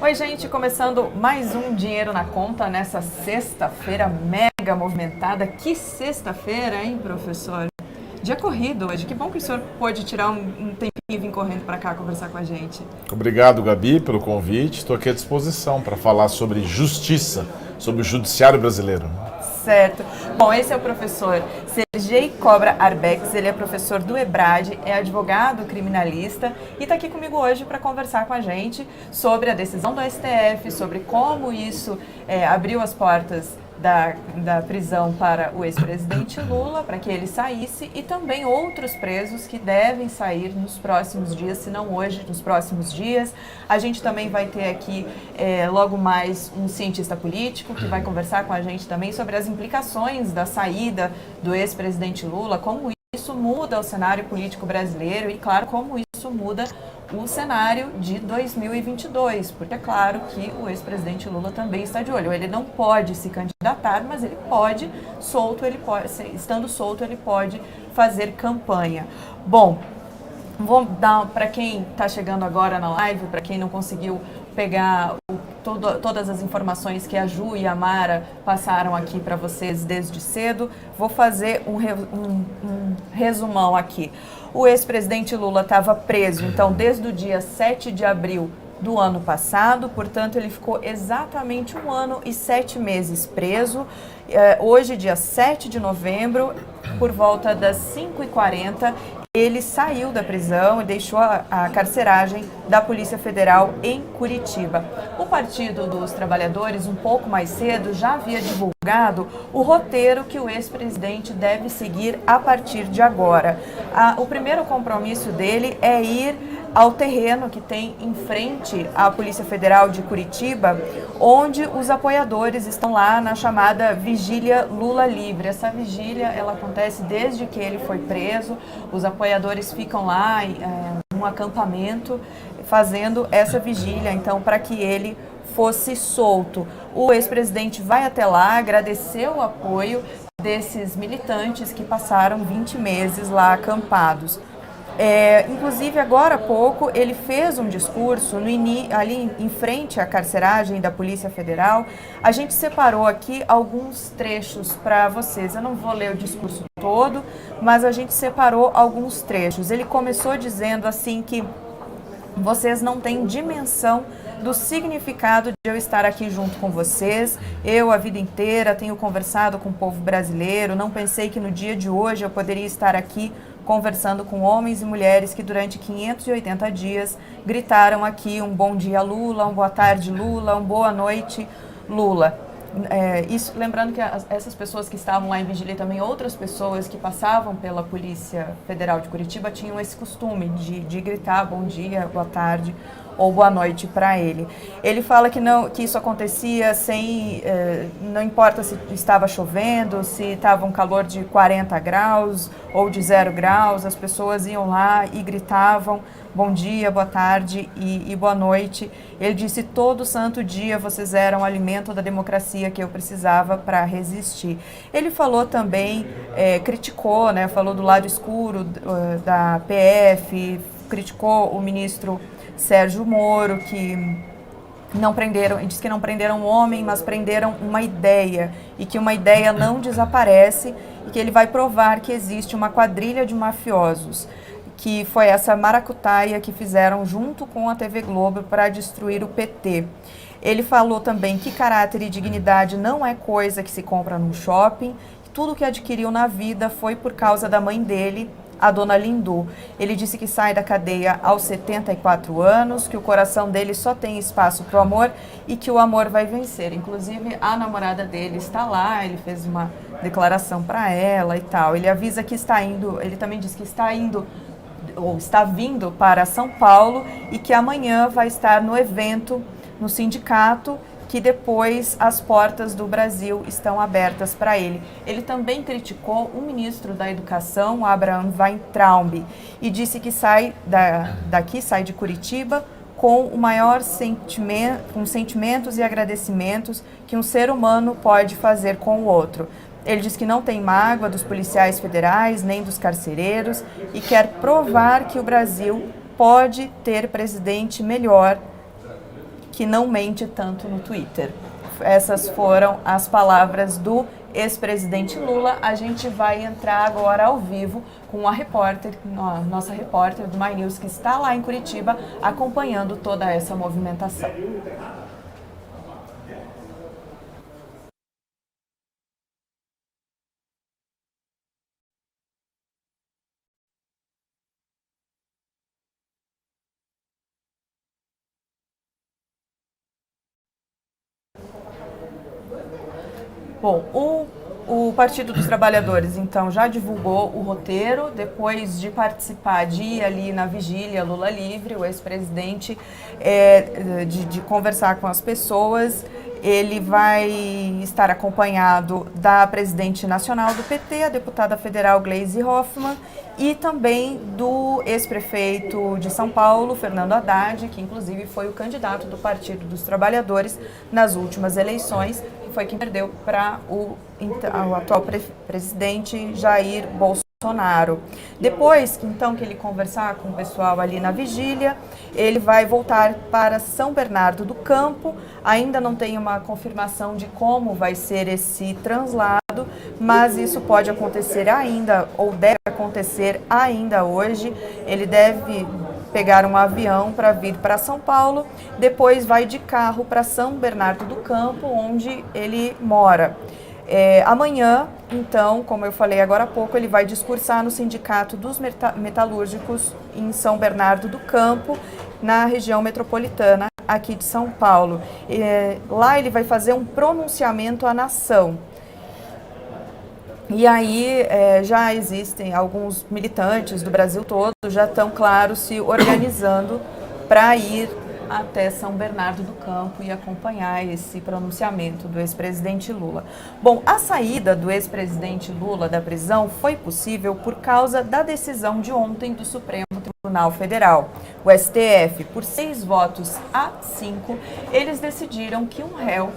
Oi, gente, começando mais um Dinheiro na Conta nessa sexta-feira mega movimentada. Que sexta-feira, hein, professor? Dia corrido hoje. Que bom que o senhor pôde tirar um tempinho e vir correndo para cá conversar com a gente. Obrigado, Gabi, pelo convite. Estou aqui à disposição para falar sobre justiça, sobre o judiciário brasileiro. Certo. Bom, esse é o professor Sergei Cobra Arbex, ele é professor do EBRAD, é advogado criminalista e está aqui comigo hoje para conversar com a gente sobre a decisão do STF, sobre como isso abriu as portas da prisão para o ex-presidente Lula, para que ele saísse, e também outros presos que devem sair nos próximos dias, se não hoje, nos próximos dias. A gente também vai ter aqui logo mais um cientista político que vai conversar com a gente também sobre as implicações da saída do ex-presidente Lula, como isso muda o cenário político brasileiro e, claro, como isso muda o cenário de 2022, porque é claro que o ex-presidente Lula também está de olho. Ele não pode se candidatar, mas ele pode, estando solto, ele pode fazer campanha. Bom, vou dar para quem está chegando agora na live, para quem não conseguiu pegar todas as informações que a Ju e a Mara passaram aqui para vocês desde cedo, vou fazer um resumão aqui. O ex-presidente Lula estava preso, então, desde o dia 7 de abril do ano passado, portanto, ele ficou exatamente 1 ano e 7 meses preso. Hoje, dia 7 de novembro, por volta das 5h40, ele saiu da prisão e deixou a carceragem da Polícia Federal em Curitiba. O Partido dos Trabalhadores, um pouco mais cedo, já havia divulgado o roteiro que o ex-presidente deve seguir a partir de agora. O primeiro compromisso dele é ir ao terreno que tem em frente à Polícia Federal de Curitiba, onde os apoiadores estão lá na chamada Vigília Lula Livre. Essa vigília, ela acontece desde que ele foi preso. Os apoiadores ficam lá em um acampamento fazendo essa vigília, então, para que ele fosse solto. O ex-presidente vai até lá, agradecer o apoio desses militantes que passaram 20 meses lá acampados. Inclusive, agora há pouco, ele fez um discurso ali em frente à carceragem da Polícia Federal. A gente separou aqui alguns trechos para vocês. Eu não vou ler o discurso todo, mas a gente separou alguns trechos. Ele começou dizendo assim que vocês não têm dimensão do significado de eu estar aqui junto com vocês. Eu, a vida inteira, tenho conversado com o povo brasileiro. Não pensei que no dia de hoje eu poderia estar aqui conversando com homens e mulheres que durante 580 dias gritaram aqui um bom dia Lula, um boa tarde Lula, um boa noite Lula. Isso, lembrando que essas pessoas que estavam lá em vigília, também outras pessoas que passavam pela Polícia Federal de Curitiba tinham esse costume de gritar bom dia, boa tarde ou boa noite para ele. Ele fala que isso acontecia não importa se estava chovendo, se estava um calor de 40 graus ou de 0 graus, as pessoas iam lá e gritavam bom dia, boa tarde e boa noite. Ele disse, todo santo dia vocês eram o alimento da democracia que eu precisava para resistir. Ele falou também, criticou, falou do lado escuro da PF, criticou o ministro Sérgio Moro, que não prenderam, disse que não prenderam um homem, mas prenderam uma ideia, e que uma ideia não desaparece, e que ele vai provar que existe uma quadrilha de mafiosos, que foi essa maracutaia que fizeram junto com a TV Globo para destruir o PT. Ele falou também que caráter e dignidade não é coisa que se compra num shopping, tudo que adquiriu na vida foi por causa da mãe dele, a dona Lindu. Ele disse que sai da cadeia aos 74 anos, que o coração dele só tem espaço para o amor e que o amor vai vencer. Inclusive, a namorada dele está lá, ele fez uma declaração para ela e tal. Ele avisa que está indo, ele também disse que está indo, ou está vindo para São Paulo e que amanhã vai estar no evento, no sindicato, que depois as portas do Brasil estão abertas para ele. Ele também criticou o ministro da Educação, Abraham Weintraub, e disse que sai de Curitiba com o maior com sentimentos e agradecimentos que um ser humano pode fazer com o outro. Ele diz que não tem mágoa dos policiais federais nem dos carcereiros e quer provar que o Brasil pode ter presidente melhor que não mente tanto no Twitter. Essas foram as palavras do ex-presidente Lula. A gente vai entrar agora ao vivo com a repórter, nossa repórter do My News, que está lá em Curitiba acompanhando toda essa movimentação. Bom, o Partido dos Trabalhadores, então, já divulgou o roteiro, depois de participar, de ir ali na vigília Lula Livre, o ex-presidente, de conversar com as pessoas. Ele vai estar acompanhado da presidente nacional do PT, a deputada federal Gleisi Hoffmann, e também do ex-prefeito de São Paulo, Fernando Haddad, que inclusive foi o candidato do Partido dos Trabalhadores nas últimas eleições, que foi quem perdeu para o atual presidente Jair Bolsonaro. Depois que ele conversar com o pessoal ali na vigília, ele vai voltar para São Bernardo do Campo. Ainda não tem uma confirmação de como vai ser esse translado, mas isso pode acontecer ainda, ou deve acontecer ainda hoje. Ele deve pegar um avião para vir para São Paulo, depois vai de carro para São Bernardo do Campo, onde ele mora. Amanhã, então, como eu falei agora há pouco, ele vai discursar no Sindicato dos Metalúrgicos em São Bernardo do Campo, na região metropolitana aqui de São Paulo. Lá ele vai fazer um pronunciamento à nação. E aí já existem alguns militantes do Brasil todo, já estão, claro, se organizando para ir até São Bernardo do Campo e acompanhar esse pronunciamento do ex-presidente Lula. Bom, a saída do ex-presidente Lula da prisão foi possível por causa da decisão de ontem do Supremo Tribunal Federal. O STF, por 6 votos a 5, eles decidiram que um réu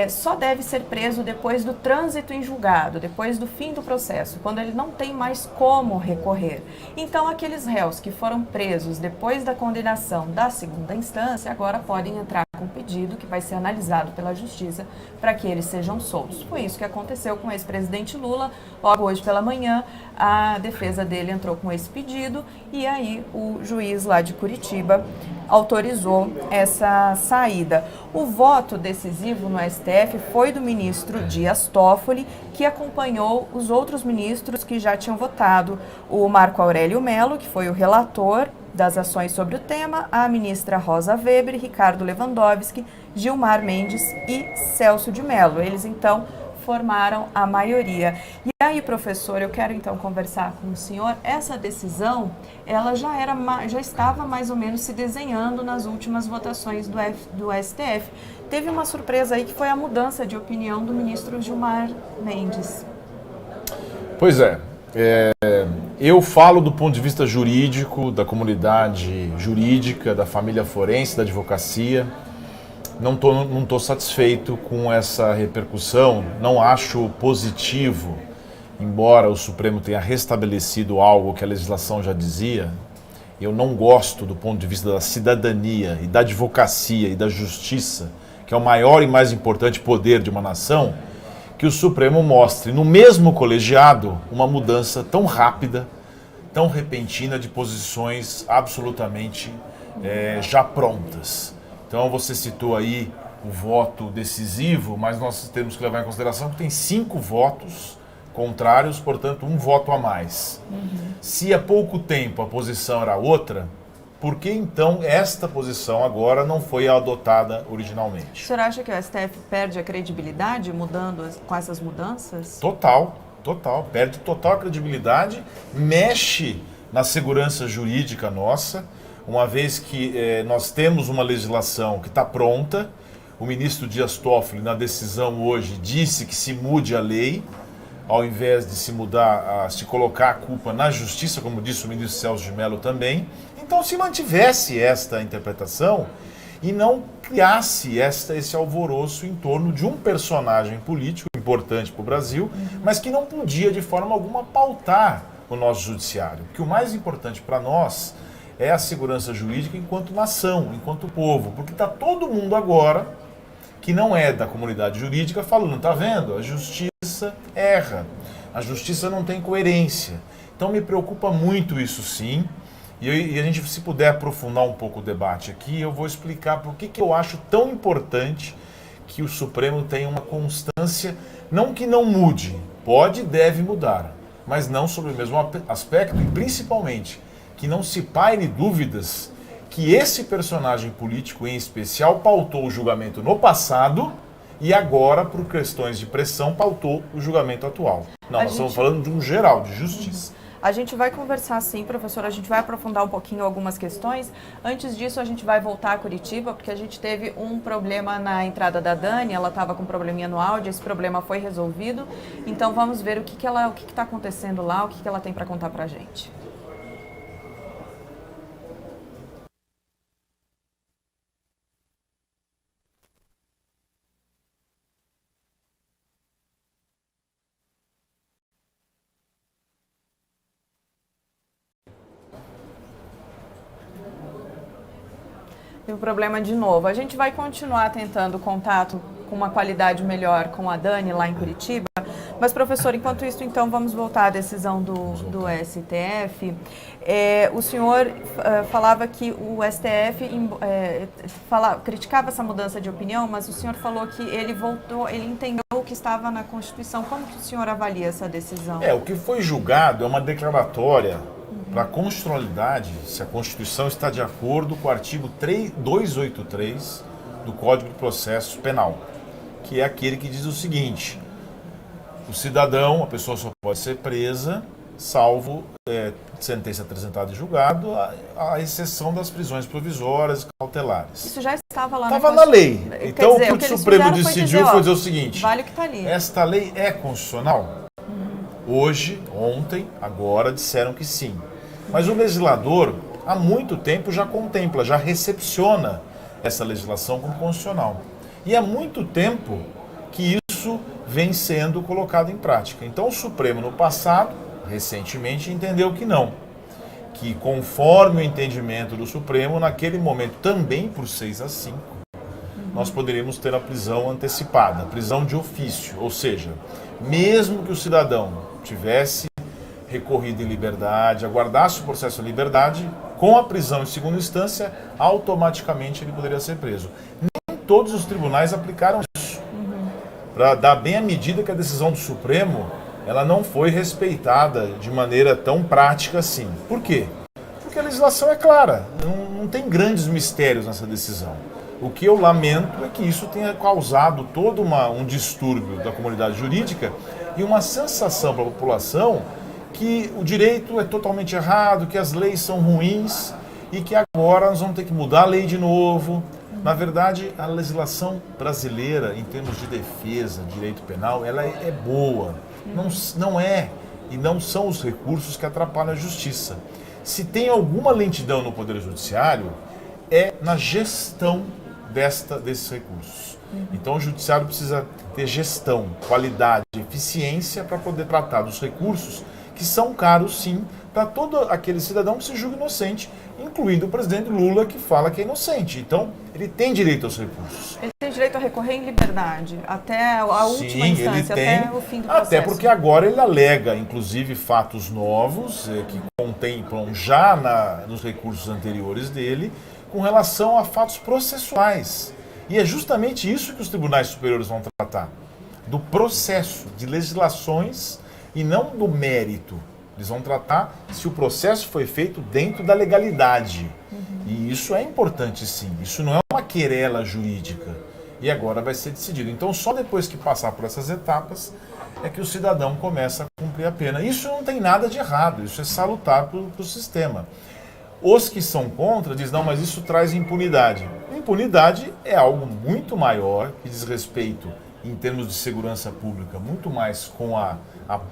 só deve ser preso depois do trânsito em julgado, depois do fim do processo, quando ele não tem mais como recorrer. Então, aqueles réus que foram presos depois da condenação da segunda instância, agora podem entrar com pedido que vai ser analisado pela Justiça para que eles sejam soltos. Foi isso que aconteceu com o ex-presidente Lula. Logo hoje pela manhã, a defesa dele entrou com esse pedido e aí o juiz lá de Curitiba autorizou essa saída. O voto decisivo no STF foi do ministro Dias Toffoli, que acompanhou os outros ministros que já tinham votado. O Marco Aurélio Mello, que foi o relator das ações sobre o tema, a ministra Rosa Weber, Ricardo Lewandowski, Gilmar Mendes e Celso de Mello. Eles, então, formaram a maioria. E aí, professor, eu quero então conversar com o senhor. Essa decisão, ela já estava mais ou menos se desenhando nas últimas votações do STF. Teve uma surpresa aí que foi a mudança de opinião do ministro Gilmar Mendes. Pois é. Eu falo do ponto de vista jurídico, da comunidade jurídica, da família forense, da advocacia. Não tô satisfeito com essa repercussão, não acho positivo, embora o Supremo tenha restabelecido algo que a legislação já dizia. Eu não gosto do ponto de vista da cidadania e da advocacia e da justiça, que é o maior e mais importante poder de uma nação, que o Supremo mostre no mesmo colegiado uma mudança tão rápida, tão repentina de posições absolutamente já prontas. Então você citou aí o voto decisivo, mas nós temos que levar em consideração que tem 5 votos contrários, portanto 1 voto a mais. Se há pouco tempo a posição era outra, por que então esta posição agora não foi adotada originalmente? O senhor acha que o STF perde a credibilidade mudando com essas mudanças? Total. Perde total a credibilidade, mexe na segurança jurídica nossa, uma vez que nós temos uma legislação que está pronta. O ministro Dias Toffoli, na decisão hoje, disse que se mude a lei, ao invés de se colocar a culpa na justiça, como disse o ministro Celso de Mello também. Então, se mantivesse esta interpretação e não criasse esse alvoroço em torno de um personagem político importante para o Brasil, mas que não podia de forma alguma pautar o nosso judiciário. Porque o mais importante para nós é a segurança jurídica enquanto nação, enquanto povo, porque está todo mundo agora, que não é da comunidade jurídica, falando, tá vendo? A justiça erra, a justiça não tem coerência. Então me preocupa muito isso sim, e a gente, se puder aprofundar um pouco o debate aqui, eu vou explicar por que eu acho tão importante que o Supremo tenha uma constância, não que não mude, pode e deve mudar, mas não sobre o mesmo aspecto e principalmente que não se paire dúvidas que esse personagem político em especial pautou o julgamento no passado e agora, por questões de pressão, pautou o julgamento atual. Não, nós estamos falando de um geral, de justiça. A gente vai conversar sim, professor, a gente vai aprofundar um pouquinho algumas questões. Antes disso, a gente vai voltar a Curitiba, porque a gente teve um problema na entrada da Dani, ela estava com um probleminha no áudio, esse problema foi resolvido. Então vamos ver o que está acontecendo lá, o que ela tem para contar para a gente. Teve um problema de novo. A gente vai continuar tentando contato com uma qualidade melhor com a Dani lá em Curitiba. Mas, professor, enquanto isso, então, vamos voltar à decisão do STF. O senhor falava que o STF criticava essa mudança de opinião, mas o senhor falou que ele entendeu o que estava na Constituição. Como que o senhor avalia essa decisão? O que foi julgado é uma declaratória para a constitucionalidade, se a Constituição está de acordo com o artigo 283 do Código de Processo Penal, que é aquele que diz o seguinte: o cidadão, a pessoa só pode ser presa, salvo sentença apresentada e julgado, à exceção das prisões provisórias e cautelares. Isso já estava lá na lei. Então, o que o Supremo decidiu foi dizer o seguinte: vale o que está ali. Esta lei é constitucional? Hoje, ontem, agora disseram que sim. Mas o legislador, há muito tempo, já contempla, já recepciona essa legislação como constitucional. E há muito tempo que isso vem sendo colocado em prática. Então o Supremo, no passado, recentemente, entendeu que não. Que conforme o entendimento do Supremo, naquele momento, também por 6-5, nós poderíamos ter a prisão antecipada, a prisão de ofício. Ou seja, mesmo que o cidadão tivesse recorrido em liberdade, aguardasse o processo em liberdade, com a prisão em segunda instância, automaticamente ele poderia ser preso. Nem todos os tribunais aplicaram isso. Para dar bem a medida que a decisão do Supremo, ela não foi respeitada de maneira tão prática assim. Por quê? Porque a legislação é clara, não tem grandes mistérios nessa decisão. O que eu lamento é que isso tenha causado todo um distúrbio da comunidade jurídica e uma sensação para a população que o direito é totalmente errado, que as leis são ruins e que agora nós vamos ter que mudar a lei de novo. Na verdade, a legislação brasileira, em termos de defesa, direito penal, ela é boa. Não é e não são os recursos que atrapalham a justiça. Se tem alguma lentidão no Poder Judiciário, é na gestão desses recursos. Então o Judiciário precisa ter gestão, qualidade, eficiência para poder tratar dos recursos que são caros, sim, para todo aquele cidadão que se julga inocente, incluindo o presidente Lula, que fala que é inocente. Então, ele tem direito aos recursos. Ele tem direito a recorrer em liberdade, até a última instância, até o fim do processo. Até porque agora ele alega, inclusive, fatos novos, que contemplam já nos recursos anteriores dele, com relação a fatos processuais. E é justamente isso que os tribunais superiores vão tratar, do processo, de legislações e não do mérito. Eles vão tratar se o processo foi feito dentro da legalidade. E isso é importante, sim. Isso não é uma querela jurídica. E agora vai ser decidido. Então, só depois que passar por essas etapas é que o cidadão começa a cumprir a pena. Isso não tem nada de errado. Isso é salutar para o sistema. Os que são contra dizem, não, mas isso traz impunidade. Impunidade é algo muito maior, que diz respeito, em termos de segurança pública, muito mais com a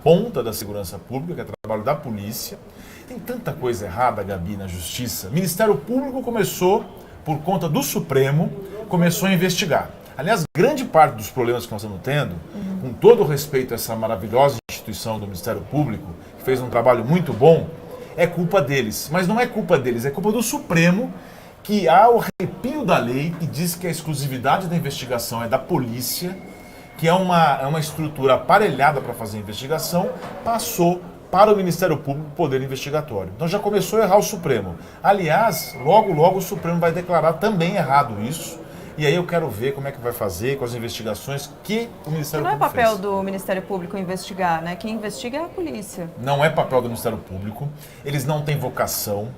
ponta da segurança pública, que é o trabalho da polícia. Tem tanta coisa errada, Gabi, na justiça. O Ministério Público começou, por conta do Supremo, começou a investigar. Aliás, grande parte dos problemas que nós estamos tendo, com todo o respeito a essa maravilhosa instituição do Ministério Público, que fez um trabalho muito bom, é culpa deles. Mas não é culpa deles, é culpa do Supremo, que há o arrepio da lei que diz que a exclusividade da investigação é da polícia, que é uma estrutura aparelhada para fazer a investigação, passou para o Ministério Público o poder investigatório. Então já começou a errar o Supremo. Aliás, logo, logo o Supremo vai declarar também errado isso. E aí eu quero ver como é que vai fazer com as investigações que o Ministério Público fez. Não é papel do Ministério Público investigar, né? Quem investiga é a polícia. Não é papel do Ministério Público. Eles não têm vocação.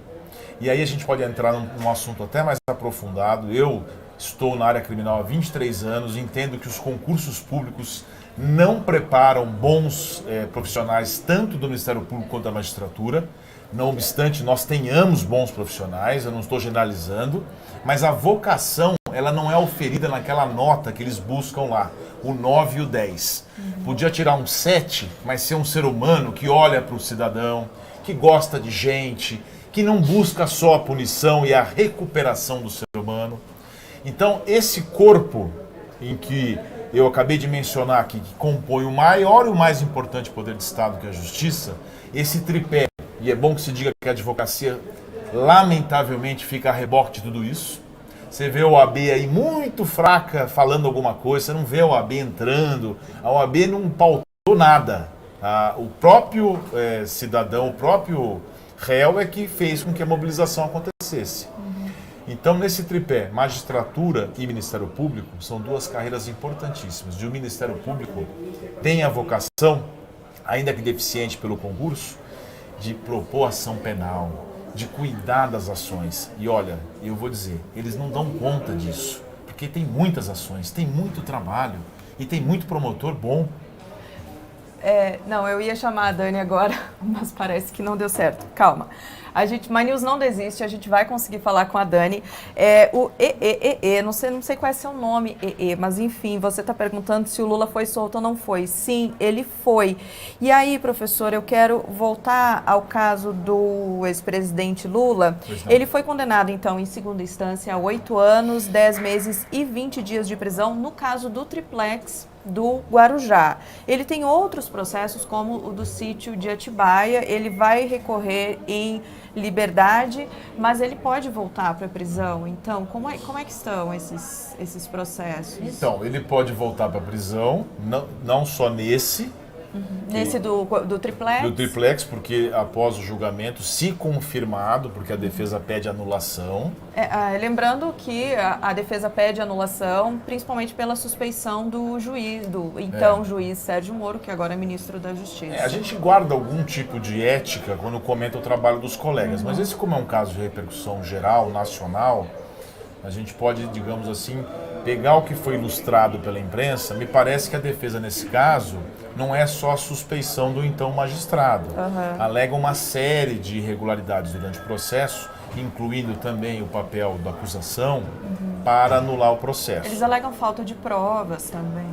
E aí a gente pode entrar num assunto até mais aprofundado. Eu estou na área criminal há 23 anos, entendo que os concursos públicos não preparam bons profissionais, tanto do Ministério Público quanto da magistratura. Não obstante, nós tenhamos bons profissionais, eu não estou generalizando, mas a vocação, ela não é oferida naquela nota que eles buscam lá, o 9 e o 10. Podia tirar um 7, mas ser um ser humano que olha para o cidadão, que gosta de gente, que não busca só a punição e a recuperação do ser humano. Então, esse corpo em que eu acabei de mencionar aqui, que compõe o maior e o mais importante poder de Estado, que é a Justiça, esse tripé, e é bom que se diga que a advocacia, lamentavelmente, fica a reboque de tudo isso. Você vê a OAB aí muito fraca falando alguma coisa, você não vê a OAB entrando, a OAB não pautou nada. O próprio cidadão, o próprio réu é que fez com que a mobilização acontecesse. Então, nesse tripé, magistratura e Ministério Público são duas carreiras importantíssimas. E o Ministério Público tem a vocação, ainda que deficiente pelo concurso, de propor ação penal, de cuidar das ações. E olha, eu vou dizer, eles não dão conta disso, porque tem muitas ações, tem muito trabalho e tem muito promotor bom. Não, eu ia chamar a Dani agora, mas parece que não deu certo. Calma. My News não desiste, a gente vai conseguir falar com a Dani. O não sei qual é seu nome, mas enfim, você está perguntando se o Lula foi solto ou não foi. Sim, ele foi. E aí, professor, eu quero voltar ao caso do ex-presidente Lula. Ele foi condenado, então, em segunda instância a 8 anos, 10 meses e 20 dias de prisão, no caso do triplex do Guarujá. Ele tem outros processos, como o do sítio de Atibaia. Ele vai recorrer em liberdade, mas ele pode voltar para a prisão. Então, como é que estão esses processos? Então, ele pode voltar para a prisão, não só nesse... Nesse do triplex? Do triplex, porque após o julgamento, se confirmado, porque a defesa pede anulação. Lembrando que a defesa pede anulação, principalmente pela suspeição do juiz, juiz Sérgio Moro, que agora é ministro da Justiça. A gente guarda algum tipo de ética quando comenta o trabalho dos colegas, mas esse, como é um caso de repercussão geral, nacional, a gente pode, digamos assim, pegar o que foi ilustrado pela imprensa. Me parece que a defesa, nesse caso, não é só a suspeição do então magistrado. Alega uma série de irregularidades durante o processo, incluindo também o papel da acusação, para anular o processo. Eles alegam falta de provas também.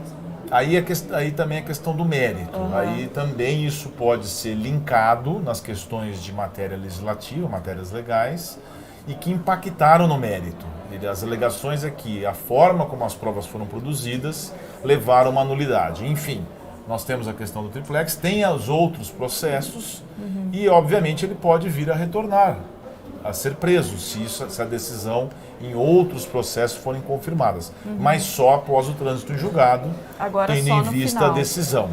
Aí também é questão do mérito. Aí também isso pode ser linkado nas questões de matéria legislativa, matérias legais, e que impactaram no mérito. As alegações é que a forma como as provas foram produzidas levaram a uma nulidade. Enfim, nós temos a questão do triplex, tem os outros processos e, obviamente, ele pode vir a retornar, a ser preso, se a decisão em outros processos forem confirmadas. Mas só após o trânsito em julgado, agora, tendo em vista a decisão.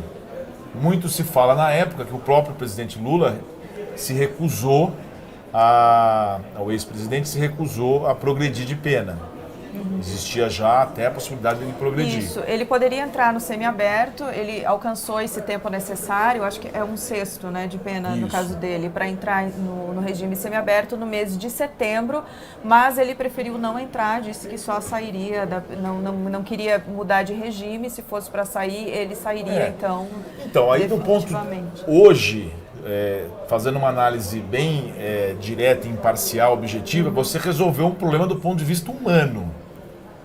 Muito se fala na época que o próprio presidente Lula se recusou o ex-presidente se recusou a progredir de pena. Existia já até a possibilidade de ele progredir. Isso, ele poderia entrar no semiaberto, ele alcançou esse tempo necessário, acho que é 1/6, né, de pena. Isso. No caso dele, para entrar no regime semiaberto no mês de setembro, mas ele preferiu não entrar, disse que só sairia, não queria mudar de regime, se fosse para sair, ele sairia Então, aí do ponto, hoje... fazendo uma análise bem direta, imparcial, objetiva, você resolveu um problema do ponto de vista humano.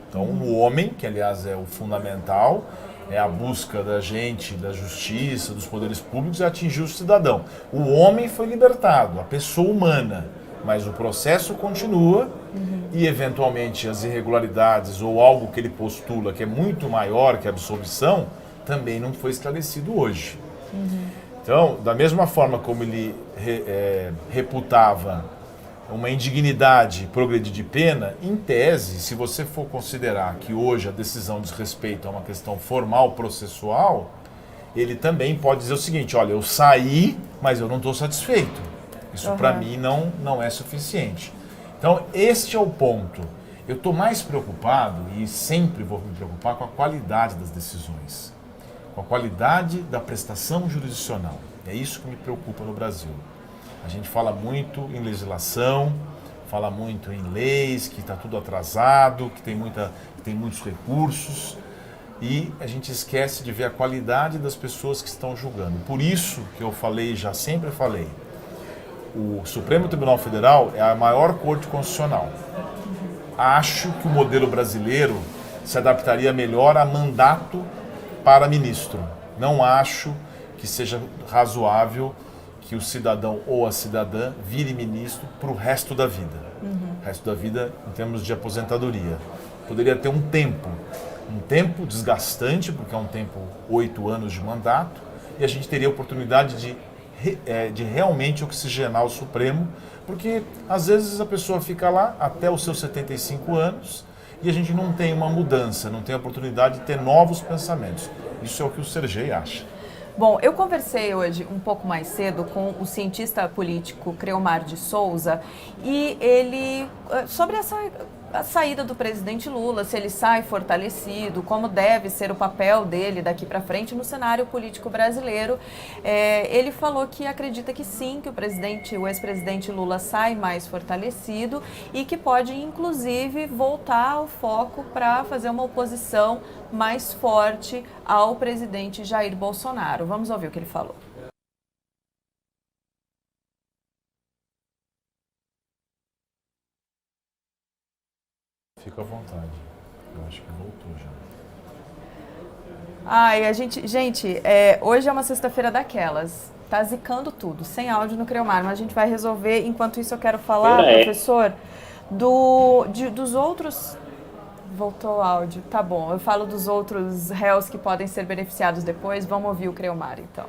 Então, o homem, que aliás é o fundamental, é a busca da gente, da justiça, dos poderes públicos, é atingir o cidadão. O homem foi libertado, a pessoa humana, mas o processo continua e, eventualmente, as irregularidades ou algo que ele postula que é muito maior que a absolvição, também não foi esclarecido hoje. Então, da mesma forma como ele reputava uma indignidade progredir de pena, em tese, se você for considerar que hoje a decisão diz respeito a uma questão formal processual, ele também pode dizer o seguinte: olha, eu saí, mas eu não estou satisfeito. Isso para mim não é suficiente. Então, este é o ponto. Eu estou mais preocupado, e sempre vou me preocupar, com a qualidade das decisões, com a qualidade da prestação jurisdicional. É isso que me preocupa no Brasil. A gente fala muito em legislação, fala muito em leis, que está tudo atrasado, que tem muitos recursos, e a gente esquece de ver a qualidade das pessoas que estão julgando. Por isso que eu sempre falei, o Supremo Tribunal Federal é a maior corte constitucional. Acho que o modelo brasileiro se adaptaria melhor a mandato para ministro. Não acho que seja razoável que o cidadão ou a cidadã vire ministro para o resto da vida. O resto da vida em termos de aposentadoria. Poderia ter um tempo desgastante, porque é um tempo 8 anos de mandato, e a gente teria a oportunidade de realmente oxigenar o Supremo, porque às vezes a pessoa fica lá até os seus 75 anos e a gente não tem uma mudança, não tem a oportunidade de ter novos pensamentos. Isso é o que o Sergei acha. Bom, eu conversei hoje um pouco mais cedo com o cientista político Creomar de Souza e ele, sobre a saída do presidente Lula, se ele sai fortalecido, como deve ser o papel dele daqui para frente no cenário político brasileiro. Ele falou que acredita que sim, que o ex-presidente Lula sai mais fortalecido e que pode, inclusive, voltar ao foco para fazer uma oposição mais forte ao presidente Jair Bolsonaro. Vamos ouvir o que ele falou. Fica à vontade. Eu acho que voltou já. Ai, hoje é uma sexta-feira daquelas. Tá zicando tudo, sem áudio no Creomar, mas a gente vai resolver. Enquanto isso, eu quero falar, professor, dos outros... Voltou o áudio. Tá bom, eu falo dos outros réus que podem ser beneficiados depois. Vamos ouvir o Creomar, então.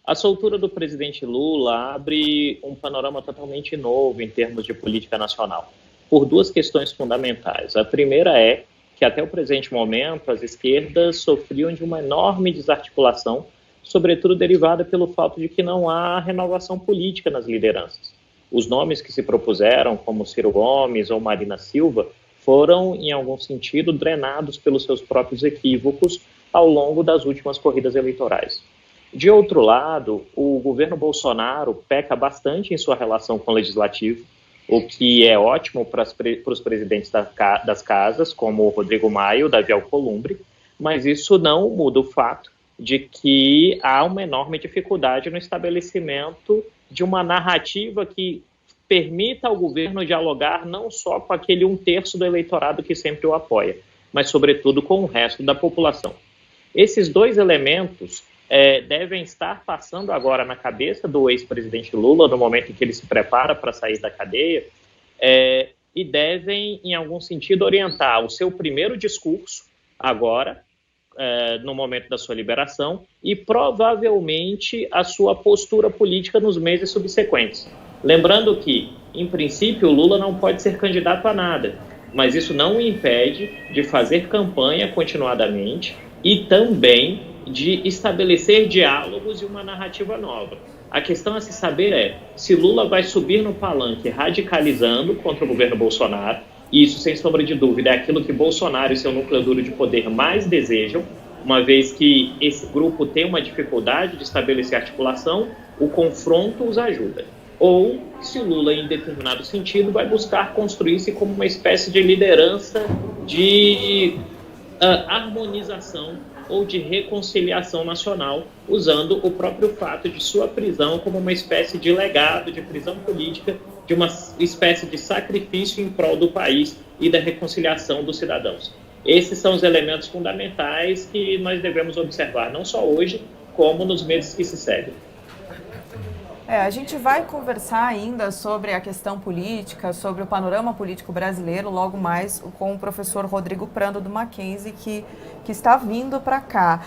A soltura do presidente Lula abre um panorama totalmente novo em termos de política nacional, por duas questões fundamentais. A primeira é que, até o presente momento, as esquerdas sofriam de uma enorme desarticulação, sobretudo derivada pelo fato de que não há renovação política nas lideranças. Os nomes que se propuseram, como Ciro Gomes ou Marina Silva, foram, em algum sentido, drenados pelos seus próprios equívocos ao longo das últimas corridas eleitorais. De outro lado, o governo Bolsonaro peca bastante em sua relação com o legislativo, o que é ótimo para os presidentes das casas, como o Rodrigo Maia e o Davi Alcolumbre, mas isso não muda o fato de que há uma enorme dificuldade no estabelecimento de uma narrativa que permita ao governo dialogar não só com aquele 1/3 do eleitorado que sempre o apoia, mas, sobretudo, com o resto da população. Esses dois elementos devem estar passando agora na cabeça do ex-presidente Lula, no momento em que ele se prepara para sair da cadeia, e devem, em algum sentido, orientar o seu primeiro discurso, agora, no momento da sua liberação, e provavelmente a sua postura política nos meses subsequentes. Lembrando que, em princípio, o Lula não pode ser candidato a nada, mas isso não o impede de fazer campanha continuadamente e também de estabelecer diálogos e uma narrativa nova. A questão a se saber se Lula vai subir no palanque radicalizando contra o governo Bolsonaro, e isso, sem sombra de dúvida, é aquilo que Bolsonaro e seu núcleo duro de poder mais desejam, uma vez que esse grupo tem uma dificuldade de estabelecer articulação, o confronto os ajuda. Ou, se o Lula, em determinado sentido, vai buscar construir-se como uma espécie de liderança de harmonização ou de reconciliação nacional, usando o próprio fato de sua prisão como uma espécie de legado, de prisão política, de uma espécie de sacrifício em prol do país e da reconciliação dos cidadãos. Esses são os elementos fundamentais que nós devemos observar, não só hoje, como nos meses que se seguem. A gente vai conversar ainda sobre a questão política, sobre o panorama político brasileiro, logo mais com o professor Rodrigo Prando do Mackenzie, que está vindo para cá.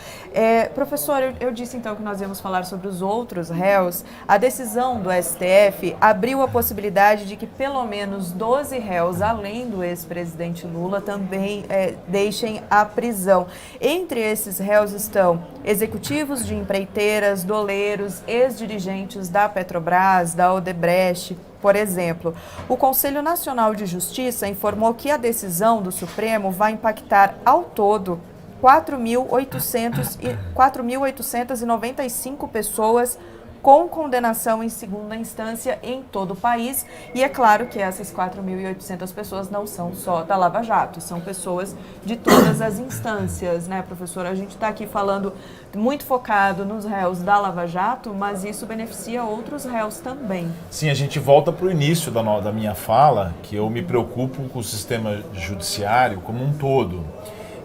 Professor, eu disse então que nós íamos falar sobre os outros réus. A decisão do STF abriu a possibilidade de que pelo menos 12 réus, além do ex-presidente Lula, também deixem a prisão. Entre esses réus estão executivos de empreiteiras, doleiros, ex-dirigentes da Petrobras, da Odebrecht, por exemplo. O Conselho Nacional de Justiça informou que a decisão do Supremo vai impactar ao todo 4.895 pessoas com condenação em segunda instância em todo o país. E é claro que essas 4.800 pessoas não são só da Lava Jato, são pessoas de todas as instâncias, né, professor? A gente está aqui falando muito focado nos réus da Lava Jato, mas isso beneficia outros réus também. Sim, a gente volta para o início da minha fala, que eu me preocupo com o sistema judiciário como um todo.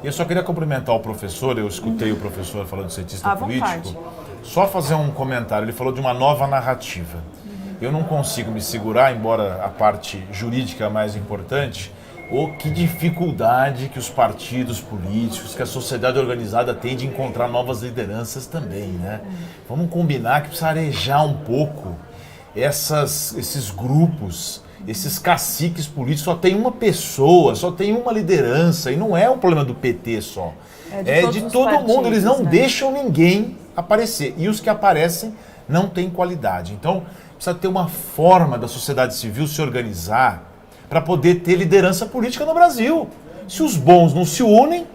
E eu só queria cumprimentar o professor, eu escutei o professor falando de cientista político. Só fazer um comentário, ele falou de uma nova narrativa. Eu não consigo me segurar, embora a parte jurídica é a mais importante, que dificuldade que os partidos políticos, que a sociedade organizada tem de encontrar novas lideranças também, né? Vamos combinar que precisa arejar um pouco esses grupos, esses caciques políticos. Só tem uma pessoa, só tem uma liderança, e não é um problema do PT só. É de todo mundo, eles não deixam ninguém aparecer. E os que aparecem não têm qualidade. Então, precisa ter uma forma da sociedade civil se organizar para poder ter liderança política no Brasil. Se os bons não se unem,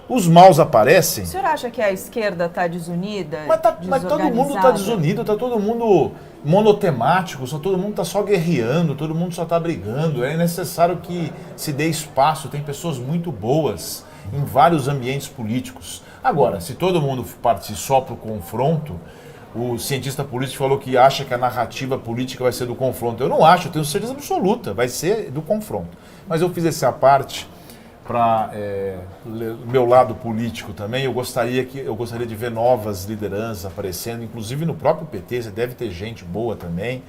os maus aparecem. O senhor acha que a esquerda está desunida? Mas todo mundo está desunido, está todo mundo monotemático, todo mundo está só guerreando, todo mundo só está brigando. É necessário que se dê espaço, tem pessoas muito boas em vários ambientes políticos. Agora, se todo mundo partir só para o confronto, o cientista político falou que acha que a narrativa política vai ser do confronto. Eu não acho, eu tenho certeza absoluta, vai ser do confronto. Mas eu fiz essa parte para o meu lado político também. Eu gostaria de ver novas lideranças aparecendo, inclusive no próprio PT, você deve ter gente boa também.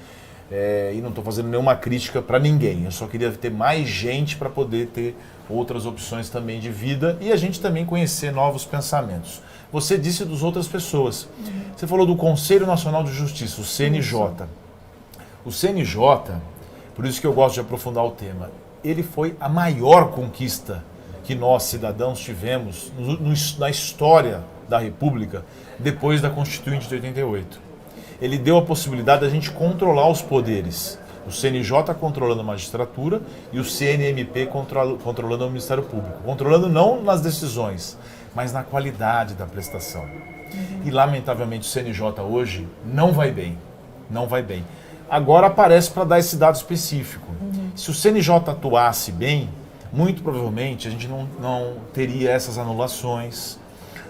E não estou fazendo nenhuma crítica para ninguém, eu só queria ter mais gente para poder ter outras opções também de vida e a gente também conhecer novos pensamentos. Você disse das outras pessoas. Você falou do Conselho Nacional de Justiça, o CNJ. O CNJ, por isso que eu gosto de aprofundar o tema, ele foi a maior conquista que nós, cidadãos, tivemos na história da República depois da Constituinte de 88. Ele deu a possibilidade da gente controlar os poderes. O CNJ controlando a magistratura e o CNMP controlando o Ministério Público. Controlando não nas decisões, mas na qualidade da prestação. E, lamentavelmente, o CNJ hoje não vai bem. Não vai bem. Agora aparece para dar esse dado específico. Se o CNJ atuasse bem, muito provavelmente a gente não teria essas anulações,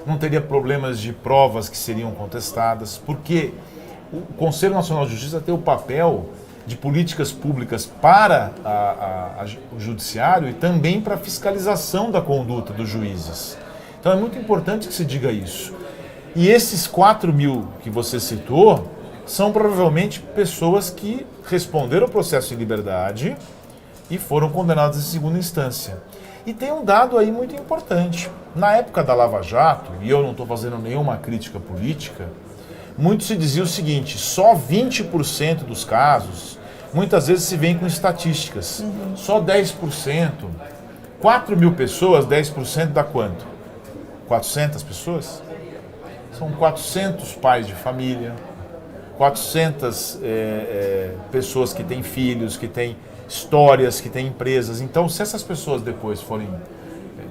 não teria problemas de provas que seriam contestadas, porque o Conselho Nacional de Justiça tem o papel de políticas públicas para o judiciário e também para a fiscalização da conduta dos juízes. Então é muito importante que se diga isso. E esses 4.000 que você citou são provavelmente pessoas que responderam ao processo em liberdade e foram condenadas em segunda instância. E tem um dado aí muito importante. Na época da Lava Jato, e eu não estou fazendo nenhuma crítica política, muito se dizia o seguinte: só 20% dos casos, muitas vezes se vem com estatísticas, só 10%. 4.000 pessoas, 10% dá quanto? 400 pessoas? São 400 pais de família, 400 pessoas que têm filhos, que têm histórias, que têm empresas. Então, se essas pessoas depois forem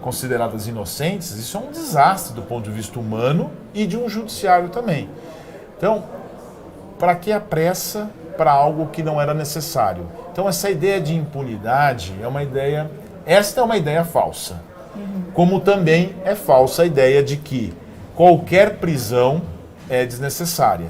consideradas inocentes, isso é um desastre do ponto de vista humano e de um judiciário também. Então, para que a pressa para algo que não era necessário? Então, essa ideia de impunidade esta é uma ideia falsa. Como também é falsa a ideia de que qualquer prisão é desnecessária,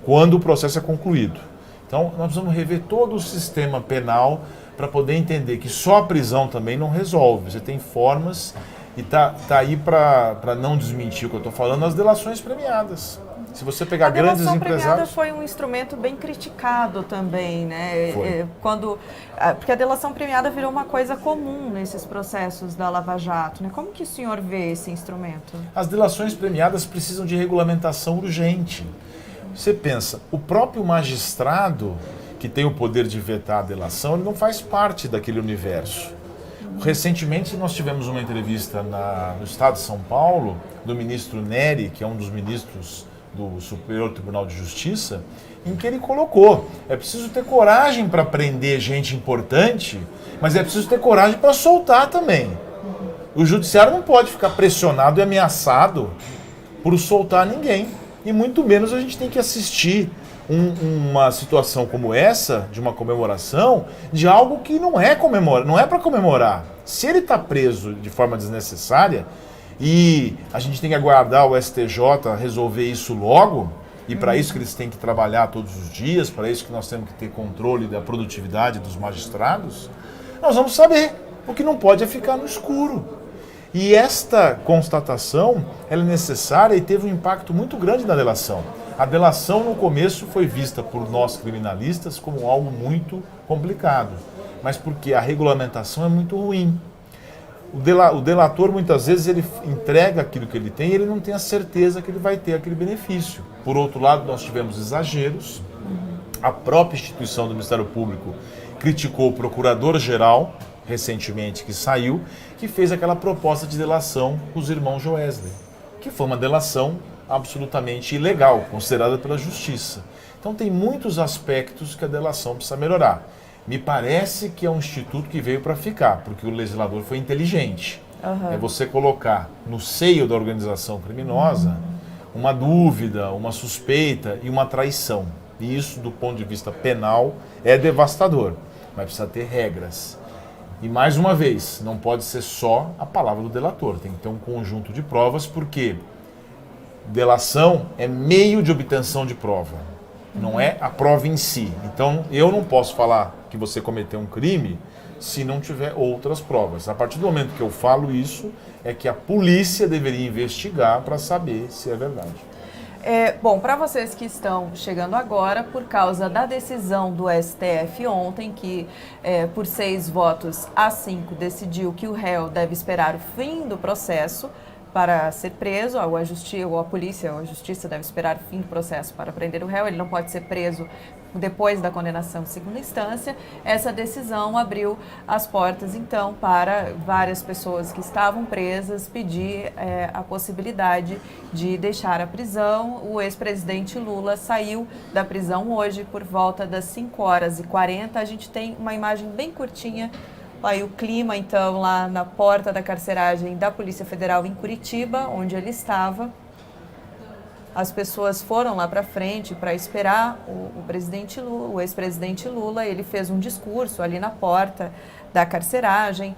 quando o processo é concluído. Então, nós precisamos rever todo o sistema penal para poder entender que só a prisão também não resolve. Você tem formas, e tá aí para não desmentir o que eu estou falando, as delações premiadas. Se você pegar a grandes delação premiada empresários... foi um instrumento bem criticado também, né? Foi. Porque a delação premiada virou uma coisa comum nesses processos da Lava Jato, né? Como que o senhor vê esse instrumento? As delações premiadas precisam de regulamentação urgente. Você pensa, o próprio magistrado que tem o poder de vetar a delação, ele não faz parte daquele universo. Recentemente nós tivemos uma entrevista no Estado de São Paulo, do ministro Nery, que é um dos ministros do Superior Tribunal de Justiça, em que ele colocou, é preciso ter coragem para prender gente importante, mas é preciso ter coragem para soltar também. O judiciário não pode ficar pressionado e ameaçado por soltar ninguém, e muito menos a gente tem que assistir uma situação como essa, de uma comemoração, de algo que não é para comemorar. Se ele está preso de forma desnecessária, e a gente tem que aguardar o STJ resolver isso logo, e para isso que eles têm que trabalhar todos os dias, para isso que nós temos que ter controle da produtividade dos magistrados, nós vamos saber. O que não pode é ficar no escuro. E esta constatação, ela é necessária e teve um impacto muito grande na delação. A delação, no começo, foi vista por nós criminalistas como algo muito complicado, mas porque a regulamentação é muito ruim. O delator, muitas vezes, ele entrega aquilo que ele tem e ele não tem a certeza que ele vai ter aquele benefício. Por outro lado, nós tivemos exageros. A própria instituição do Ministério Público criticou o procurador-geral, recentemente, que saiu, que fez aquela proposta de delação com os irmãos Joesley, que foi uma delação absolutamente ilegal, considerada pela justiça. Então tem muitos aspectos que a delação precisa melhorar. Me parece que é um instituto que veio para ficar, porque o legislador foi inteligente. É você colocar no seio da organização criminosa uma dúvida, uma suspeita e uma traição. E isso, do ponto de vista penal, é devastador, mas precisa ter regras. E mais uma vez, não pode ser só a palavra do delator, tem que ter um conjunto de provas, porque delação é meio de obtenção de prova, não é a prova em si. Então, eu não posso falar que você cometeu um crime se não tiver outras provas. A partir do momento que eu falo isso, é que a polícia deveria investigar para saber se é verdade. Bom, para vocês que estão chegando agora, por causa da decisão do STF ontem, que por 6 votos a 5 decidiu que o réu deve esperar o fim do processo para ser preso, ou a polícia ou a justiça deve esperar o fim do processo para prender o réu, ele não pode ser preso depois da condenação em segunda instância. Essa decisão abriu as portas, então, para várias pessoas que estavam presas pedir a possibilidade de deixar a prisão. O ex-presidente Lula saiu da prisão hoje por volta das 5h40. A gente tem uma imagem bem curtinha. Aí o clima, então, lá na porta da carceragem da Polícia Federal em Curitiba, onde ele estava. As pessoas foram lá para frente para esperar o presidente Lula, o ex-presidente Lula. Ele fez um discurso ali na porta da carceragem,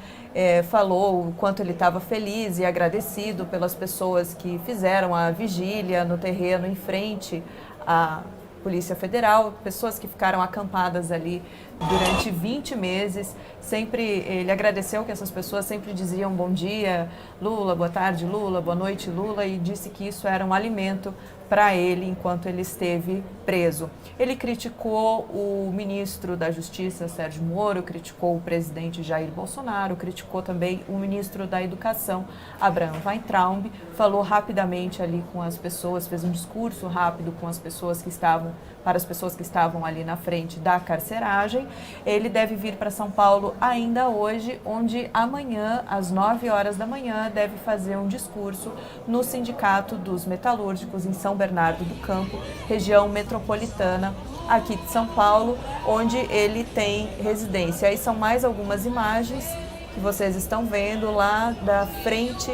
falou o quanto ele estava feliz e agradecido pelas pessoas que fizeram a vigília no terreno em frente à Polícia Federal, pessoas que ficaram acampadas ali durante 20 meses. Sempre ele agradeceu que essas pessoas sempre diziam bom dia, Lula, boa tarde, Lula, boa noite, Lula, e disse que isso era um alimento para ele enquanto ele esteve preso. Ele criticou o ministro da Justiça, Sérgio Moro, criticou o presidente Jair Bolsonaro, criticou também o ministro da Educação, Abraham Weintraub, falou rapidamente ali com as pessoas, fez um discurso rápido com as pessoas que estavam, para as pessoas que estavam ali na frente da carceragem. Ele deve vir para São Paulo ainda hoje, onde amanhã, às 9h da manhã, deve fazer um discurso no Sindicato dos Metalúrgicos em São Bernardo do Campo, região metropolitana aqui de São Paulo, onde ele tem residência. Aí são mais algumas imagens que vocês estão vendo lá da frente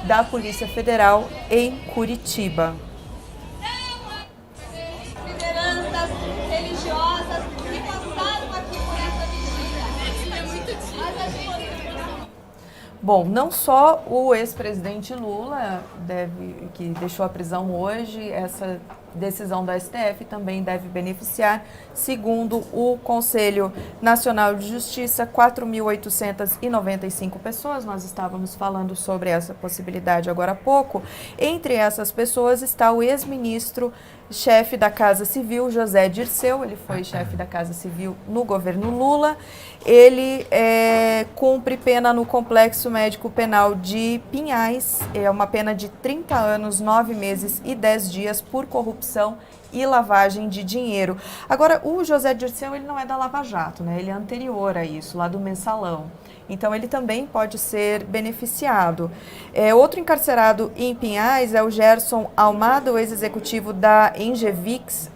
da Polícia Federal em Curitiba. Lideranças religiosas que passaram aqui por essa vigília. Bom, não só o ex-presidente Lula que deixou a prisão hoje, essa decisão do STF também deve beneficiar, segundo o Conselho Nacional de Justiça, 4.895 pessoas. Nós estávamos falando sobre essa possibilidade agora há pouco. Entre essas pessoas está o ex-ministro chefe da Casa Civil, José Dirceu. Ele foi chefe da Casa Civil no governo Lula. Ele cumpre pena no Complexo Médico Penal de Pinhais, é uma pena de 30 anos, 9 meses e 10 dias por corrupção e lavagem de dinheiro. Agora, o José Dirceu, ele não é da Lava Jato, né? Ele é anterior a isso, lá do Mensalão. Então, ele também pode ser beneficiado. Outro encarcerado em Pinhais é o Gerson Almada, o ex-executivo da Engevix,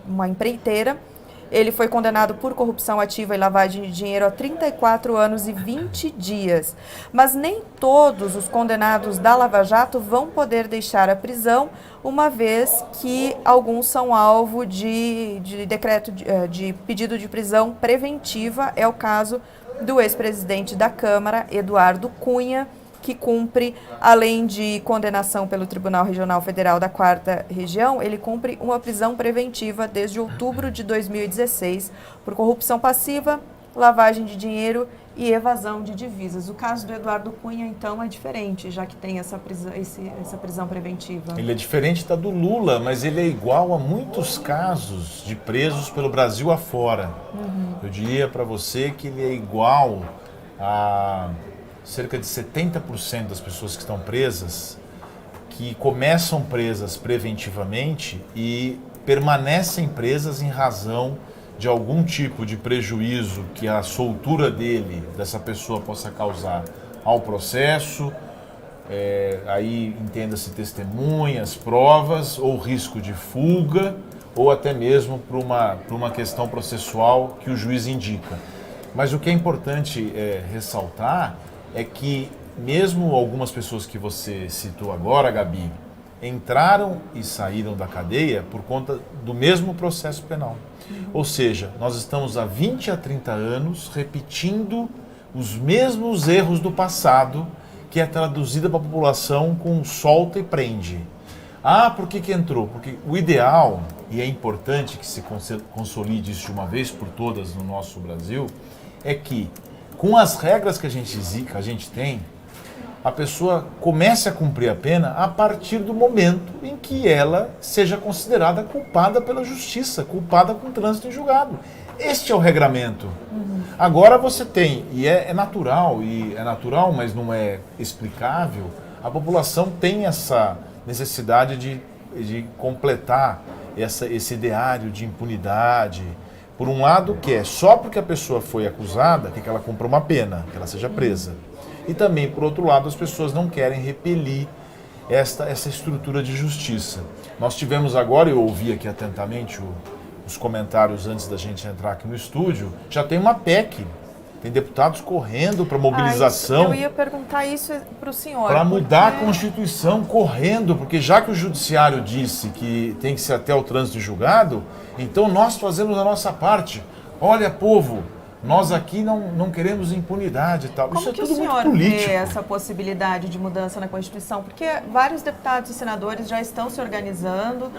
uma empreiteira. Ele foi condenado por corrupção ativa e lavagem de dinheiro a 34 anos e 20 dias. Mas nem todos os condenados da Lava Jato vão poder deixar a prisão, uma vez que alguns são alvo de decreto de pedido de prisão preventiva. É o caso do ex-presidente da Câmara, Eduardo Cunha, que cumpre, além de condenação pelo Tribunal Regional Federal da 4ª Região, ele cumpre uma prisão preventiva desde outubro de 2016 por corrupção passiva, lavagem de dinheiro e evasão de divisas. O caso do Eduardo Cunha, então, é diferente, já que tem essa prisão preventiva. Ele é diferente da do Lula, mas ele é igual a muitos casos de presos pelo Brasil afora. Eu diria para você que ele é igual a cerca de 70% das pessoas que estão presas, que começam presas preventivamente e permanecem presas em razão de algum tipo de prejuízo que a soltura dessa pessoa possa causar ao processo, aí entenda-se testemunhas, provas, ou risco de fuga, ou até mesmo por uma questão processual que o juiz indica. Mas o que é importante ressaltar é que mesmo algumas pessoas que você citou agora, Gabi, entraram e saíram da cadeia por conta do mesmo processo penal. Ou seja, nós estamos há 20 a 30 anos repetindo os mesmos erros do passado, que é traduzida para a população com solta e prende. Ah, por que entrou? Porque o ideal, e é importante que se consolide isso de uma vez por todas no nosso Brasil, é que com as regras que a gente tem, a pessoa comece a cumprir a pena a partir do momento em que ela seja considerada culpada pela justiça, culpada com trânsito em julgado. Este é o regramento. Agora você tem, e é natural, mas não é explicável, a população tem essa necessidade de completar esse ideário de impunidade. Por um lado, que é só porque a pessoa foi acusada que ela cumpra uma pena, que ela seja presa. E também, por outro lado, as pessoas não querem repelir essa estrutura de justiça. Nós tivemos agora, eu ouvi aqui atentamente os comentários antes da gente entrar aqui no estúdio, já tem uma PEC, tem deputados correndo para mobilização. Eu ia perguntar isso para o senhor. Para mudar a Constituição, correndo, porque já que o Judiciário disse que tem que ser até o trânsito julgado, então nós fazemos a nossa parte. Olha, povo, nós aqui não queremos impunidade e tal. Como isso é que tudo o senhor muito político. vê essa possibilidade de mudança na Constituição? Porque vários deputados e senadores já estão se organizando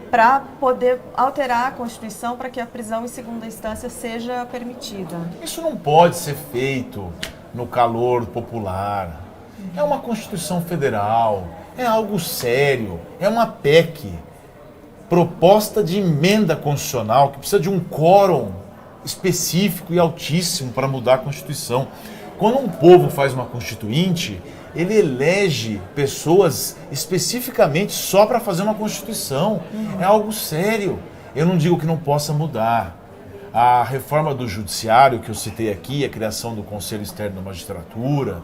para poder alterar a Constituição para que a prisão em segunda instância seja permitida. Isso não pode ser feito no calor popular. É uma Constituição Federal, é algo sério, é uma PEC, proposta de emenda constitucional, que precisa de um quórum específico e altíssimo para mudar a Constituição. Quando um povo faz uma constituinte, ele elege pessoas especificamente só para fazer uma Constituição. É algo sério. Eu não digo que não possa mudar. A reforma do Judiciário, que eu citei aqui, a criação do Conselho Externo da Magistratura,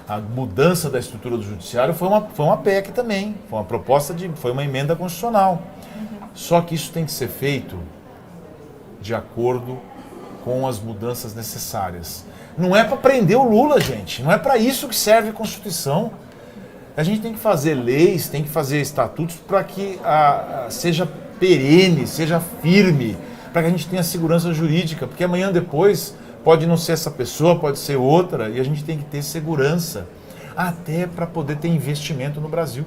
a mudança da estrutura do Judiciário foi uma PEC também. Foi uma emenda constitucional. Só que isso tem que ser feito de acordo com as mudanças necessárias. Não é para prender o Lula, gente. Não é para isso que serve a Constituição. A gente tem que fazer leis, tem que fazer estatutos para que seja perene, seja firme, para que a gente tenha segurança jurídica, porque amanhã depois pode não ser essa pessoa, pode ser outra, e a gente tem que ter segurança, até para poder ter investimento no Brasil.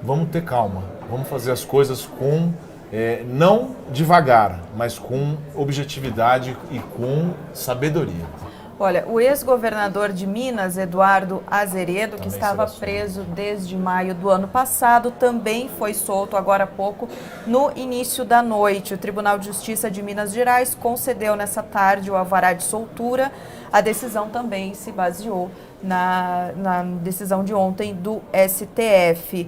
vamos ter calma, vamos fazer as coisas com, não devagar, mas com objetividade e com sabedoria. Olha, o ex-governador de Minas, Eduardo Azeredo, que Também estava será preso desde maio do ano passado, também foi solto agora há pouco, no início da noite. O Tribunal de Justiça de Minas Gerais concedeu nessa tarde o alvará de soltura. A decisão também se baseou na decisão de ontem do STF.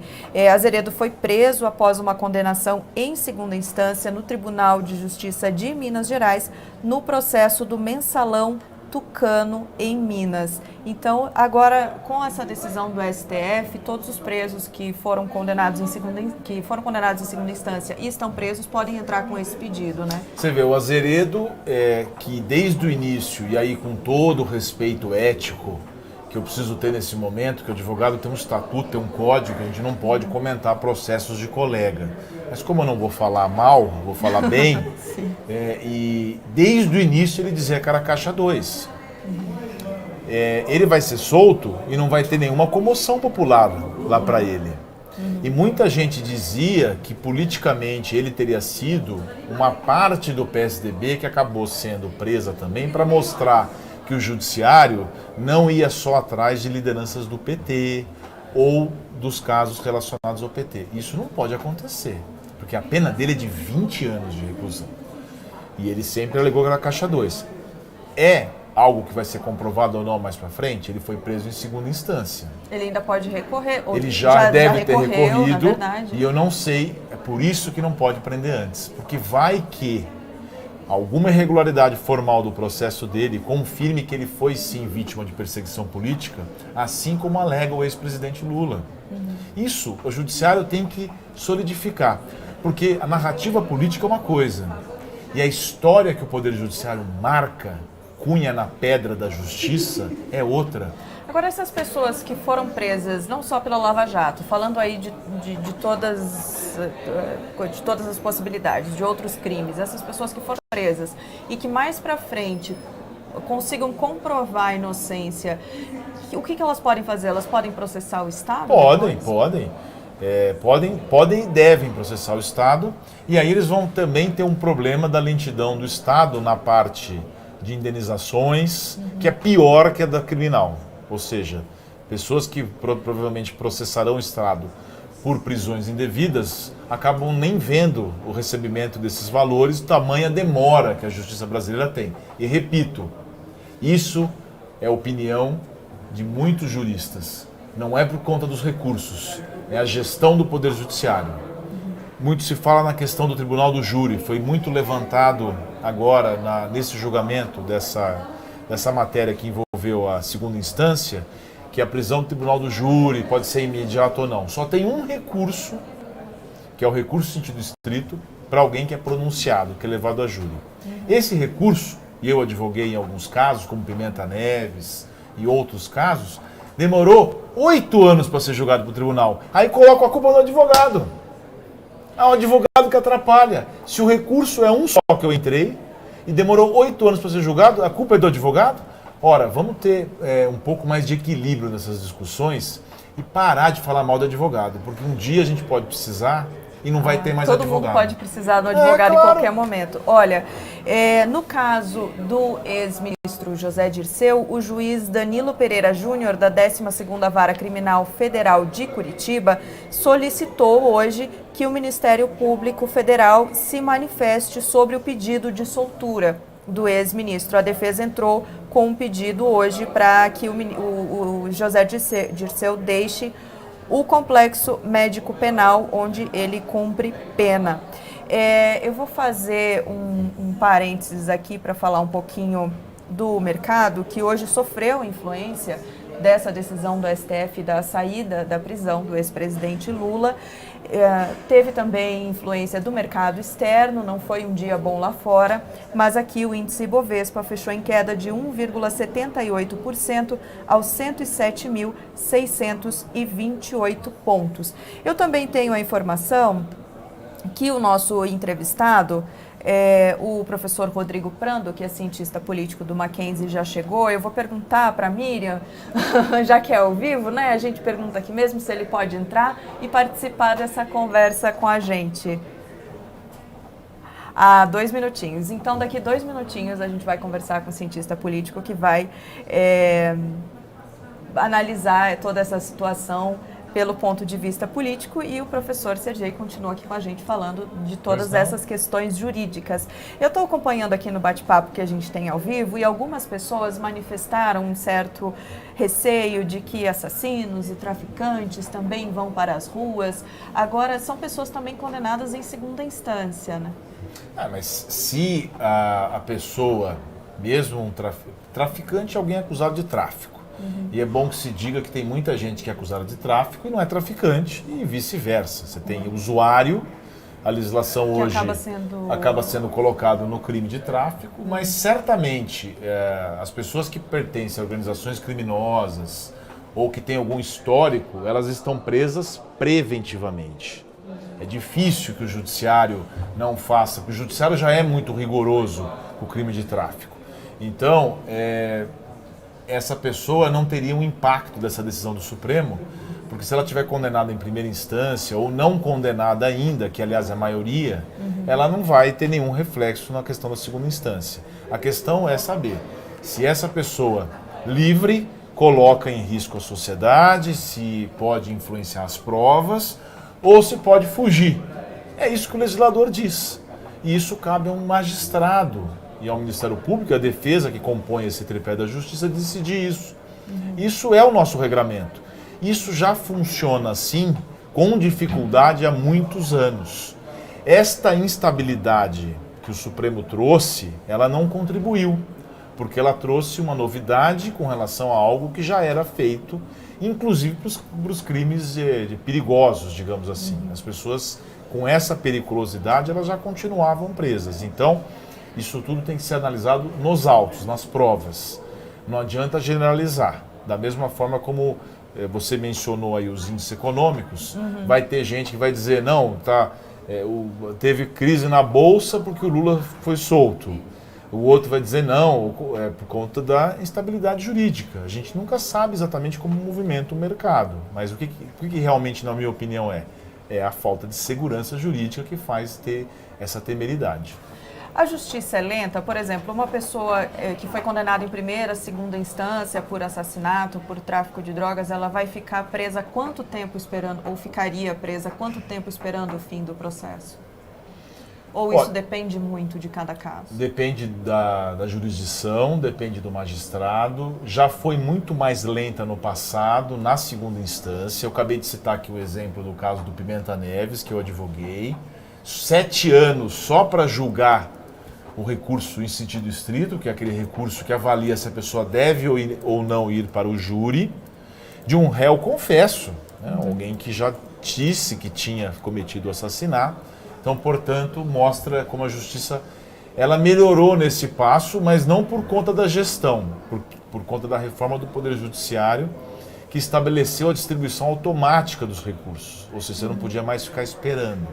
Azeredo foi preso após uma condenação em segunda instância no Tribunal de Justiça de Minas Gerais, no processo do mensalão Tucano, em Minas. Então, agora, com essa decisão do STF, todos os presos que foram condenados em segunda instância e estão presos podem entrar com esse pedido, né? Você vê, o Azeredo, que desde o início, e aí com todo o respeito ético que eu preciso ter nesse momento, que o advogado tem um estatuto, tem um código, que a gente não pode comentar processos de colega. Mas como eu não vou falar mal, vou falar bem, e desde o início ele dizia que era caixa 2. Ele vai ser solto e não vai ter nenhuma comoção popular lá para ele. E muita gente dizia que politicamente ele teria sido uma parte do PSDB que acabou sendo presa também para mostrar que o judiciário não ia só atrás de lideranças do PT ou dos casos relacionados ao PT. Isso não pode acontecer, porque a pena dele é de 20 anos de reclusão. E ele sempre alegou que era caixa 2. É algo que vai ser comprovado ou não mais para frente? Ele foi preso em segunda instância. Ele ainda pode recorrer? Ou ele já deve ter recorreu, recorrido, e eu não sei, é por isso que não pode prender antes. Porque vai que alguma irregularidade formal do processo dele confirme que ele foi sim vítima de perseguição política, assim como alega o ex-presidente Lula. Isso o judiciário tem que solidificar, porque a narrativa política é uma coisa, e a história que o Poder Judiciário marca, cunha na pedra da justiça, é outra. Agora, essas pessoas que foram presas, não só pela Lava Jato, falando aí de todas as possibilidades, de outros crimes, essas pessoas que foram presas e que mais pra frente consigam comprovar a inocência, o que elas podem fazer? Elas podem processar o Estado? Podem. Podem e devem processar o Estado, e aí eles vão também ter um problema da lentidão do Estado na parte de indenizações, que é pior que a da criminal. Ou seja, pessoas que provavelmente processarão o Estado por prisões indevidas acabam nem vendo o recebimento desses valores, tamanha demora que a justiça brasileira tem. E repito, isso é a opinião de muitos juristas. Não é por conta dos recursos, é a gestão do Poder Judiciário. Muito se fala na questão do Tribunal do Júri, foi muito levantado agora nesse julgamento dessa matéria que envolveu a segunda instância, que a prisão do Tribunal do Júri pode ser imediata ou não. Só tem um recurso, que é o recurso em sentido estrito, para alguém que é pronunciado, que é levado a júri. Esse recurso, e eu advoguei em alguns casos, como Pimenta Neves e outros casos, demorou 8 anos para ser julgado pelo tribunal. Aí coloca a culpa no advogado. É um advogado que atrapalha. Se o recurso é um só que eu entrei, e demorou 8 anos para ser julgado, a culpa é do advogado? Ora, vamos ter um pouco mais de equilíbrio nessas discussões e parar de falar mal do advogado, porque um dia a gente pode precisar e não vai ter mais todo advogado. Todo mundo pode precisar do advogado claro. Em qualquer momento. Olha, no caso do ex-ministro José Dirceu, o juiz Danilo Pereira Júnior, da 12ª Vara Criminal Federal de Curitiba, solicitou hoje que o Ministério Público Federal se manifeste sobre o pedido de soltura do ex-ministro. A defesa entrou com um pedido hoje para que o José Dirceu deixe o complexo médico penal onde ele cumpre pena. Eu vou fazer um parênteses aqui para falar um pouquinho do mercado, que hoje sofreu influência dessa decisão do STF da saída da prisão do ex-presidente Lula. Teve também influência do mercado externo, não foi um dia bom lá fora, mas aqui o índice Bovespa fechou em queda de 1,78% aos 107.628 pontos. Eu também tenho a informação que o nosso entrevistado O professor Rodrigo Prando, que é cientista político do Mackenzie, já chegou. Eu vou perguntar para a Miriam, já que é ao vivo, né? A gente pergunta aqui mesmo se ele pode entrar e participar dessa conversa com a gente. 2 minutinhos. Então, daqui 2 minutinhos, a gente vai conversar com o cientista político que vai analisar toda essa situação pelo ponto de vista político, e o professor Sergei continua aqui com a gente falando de todas essas questões jurídicas. Eu estou acompanhando aqui no bate-papo que a gente tem ao vivo, e algumas pessoas manifestaram um certo receio de que assassinos e traficantes também vão para as ruas. Agora, são pessoas também condenadas em segunda instância, né? Mas se a pessoa, mesmo um traficante, é alguém acusado de tráfico. E é bom que se diga que tem muita gente que é acusada de tráfico e não é traficante, e vice-versa. Você tem usuário, a legislação que hoje acaba sendo colocado no crime de tráfico, mas certamente as pessoas que pertencem a organizações criminosas ou que têm algum histórico, elas estão presas preventivamente. É difícil que o judiciário não faça, porque o judiciário já é muito rigoroso com o crime de tráfico. Então, essa pessoa não teria um impacto dessa decisão do Supremo, porque se ela estiver condenada em primeira instância ou não condenada ainda, que aliás é a maioria, ela não vai ter nenhum reflexo na questão da segunda instância. A questão é saber se essa pessoa livre coloca em risco a sociedade, se pode influenciar as provas ou se pode fugir. É isso que o legislador diz. E isso cabe a um magistrado e ao Ministério Público, a defesa que compõe esse tripé da Justiça, decidir isso. Isso é o nosso regramento. Isso já funciona assim, com dificuldade, há muitos anos. Esta instabilidade que o Supremo trouxe, ela não contribuiu, porque ela trouxe uma novidade com relação a algo que já era feito, inclusive para os crimes perigosos, digamos assim. As pessoas com essa periculosidade, elas já continuavam presas. Então, isso tudo tem que ser analisado nos autos, nas provas. Não adianta generalizar. Da mesma forma como você mencionou aí os índices econômicos, vai ter gente que vai dizer, não, teve crise na Bolsa porque o Lula foi solto. O outro vai dizer, não, é por conta da instabilidade jurídica. A gente nunca sabe exatamente como movimenta o mercado. Mas o que realmente, na minha opinião, é a falta de segurança jurídica que faz ter essa temeridade. A justiça é lenta? Por exemplo, uma pessoa que foi condenada em primeira, segunda instância por assassinato, por tráfico de drogas, ela vai ficar presa quanto tempo esperando, ou ficaria presa quanto tempo esperando o fim do processo? Ou isso depende muito de cada caso? Depende da jurisdição, depende do magistrado. Já foi muito mais lenta no passado, na segunda instância. Eu acabei de citar aqui o exemplo do caso do Pimenta Neves, que eu advoguei. 7 anos só para julgar o recurso em sentido estrito, que é aquele recurso que avalia se a pessoa deve ou não ir para o júri, de um réu confesso, né? Alguém que já disse que tinha cometido o assassinato. Então, portanto, mostra como a justiça ela melhorou nesse passo, mas não por conta da gestão, por conta da reforma do Poder Judiciário, que estabeleceu a distribuição automática dos recursos, ou seja, você não podia mais ficar esperando.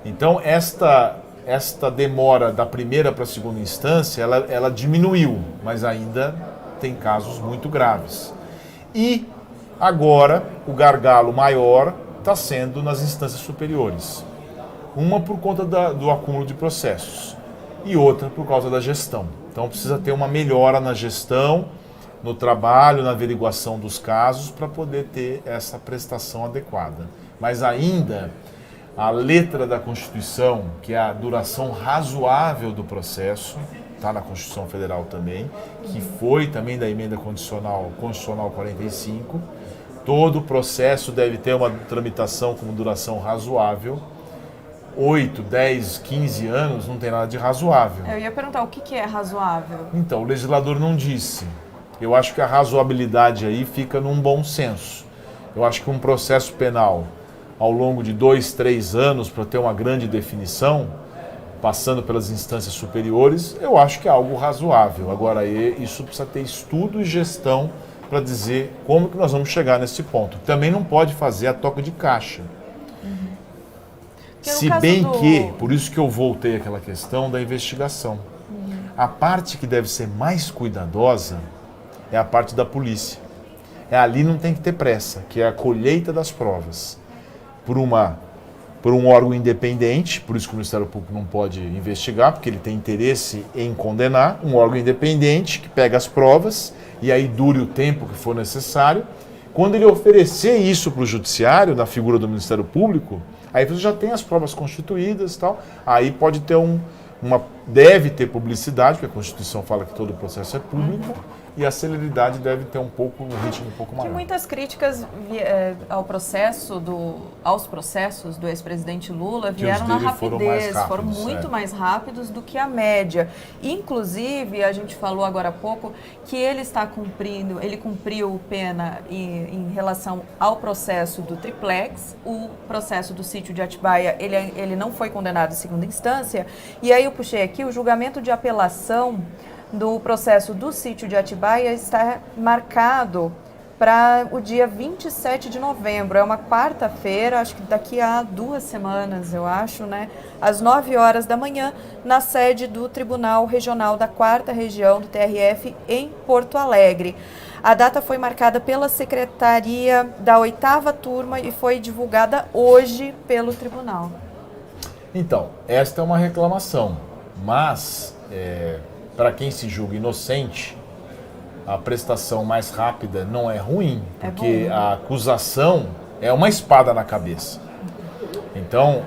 Então, esta demora da primeira para a segunda instância, ela diminuiu, mas ainda tem casos muito graves. E agora, o gargalo maior está sendo nas instâncias superiores. Uma por conta do acúmulo de processos e outra por causa da gestão. Então precisa ter uma melhora na gestão, no trabalho, na averiguação dos casos para poder ter essa prestação adequada. Mas ainda a letra da Constituição, que é a duração razoável do processo, está na Constituição Federal também, que foi também da emenda constitucional 45, todo o processo deve ter uma tramitação com duração razoável. 8, 10, 15 anos não tem nada de razoável. Eu ia perguntar, o que é razoável? Então, o legislador não disse. Eu acho que a razoabilidade aí fica num bom senso. Eu acho que um processo penal, ao longo de 2, 3 anos, para ter uma grande definição, passando pelas instâncias superiores, eu acho que é algo razoável. Agora, isso precisa ter estudo e gestão para dizer como que nós vamos chegar nesse ponto. Também não pode fazer a toca de caixa. Porque no Se caso bem do- que, por isso que eu voltei àquela questão da investigação. A parte que deve ser mais cuidadosa é a parte da polícia. Ali não tem que ter pressa, que é a colheita das provas. Por um órgão independente, por isso que o Ministério Público não pode investigar, porque ele tem interesse em condenar, um órgão independente que pega as provas e aí dure o tempo que for necessário. Quando ele oferecer isso para o judiciário, na figura do Ministério Público, aí você já tem as provas constituídas e tal, aí pode ter deve ter publicidade, porque a Constituição fala que todo o processo é público, e a celeridade deve ter um ritmo um pouco Que maior. muitas críticas aos processos do ex-presidente Lula vieram na dele foram mais rapidez, rápidos, foram muito é. mais rápidos do que a média. Inclusive, a gente falou agora há pouco que ele cumpriu pena em relação ao processo do triplex, o processo do sítio de Atibaia, ele não foi condenado em segunda instância, e aí eu puxei aqui o julgamento de apelação do processo do sítio de Atibaia está marcado para o dia 27 de novembro. É uma quarta-feira, acho que daqui a 2 semanas, eu acho, né? Às 9 horas da manhã, na sede do Tribunal Regional da 4ª Região do TRF, em Porto Alegre. A data foi marcada pela Secretaria da 8ª Turma e foi divulgada hoje pelo Tribunal. Então, esta é uma reclamação, mas para quem se julga inocente, a prestação mais rápida não é ruim, porque a acusação é uma espada na cabeça. Então,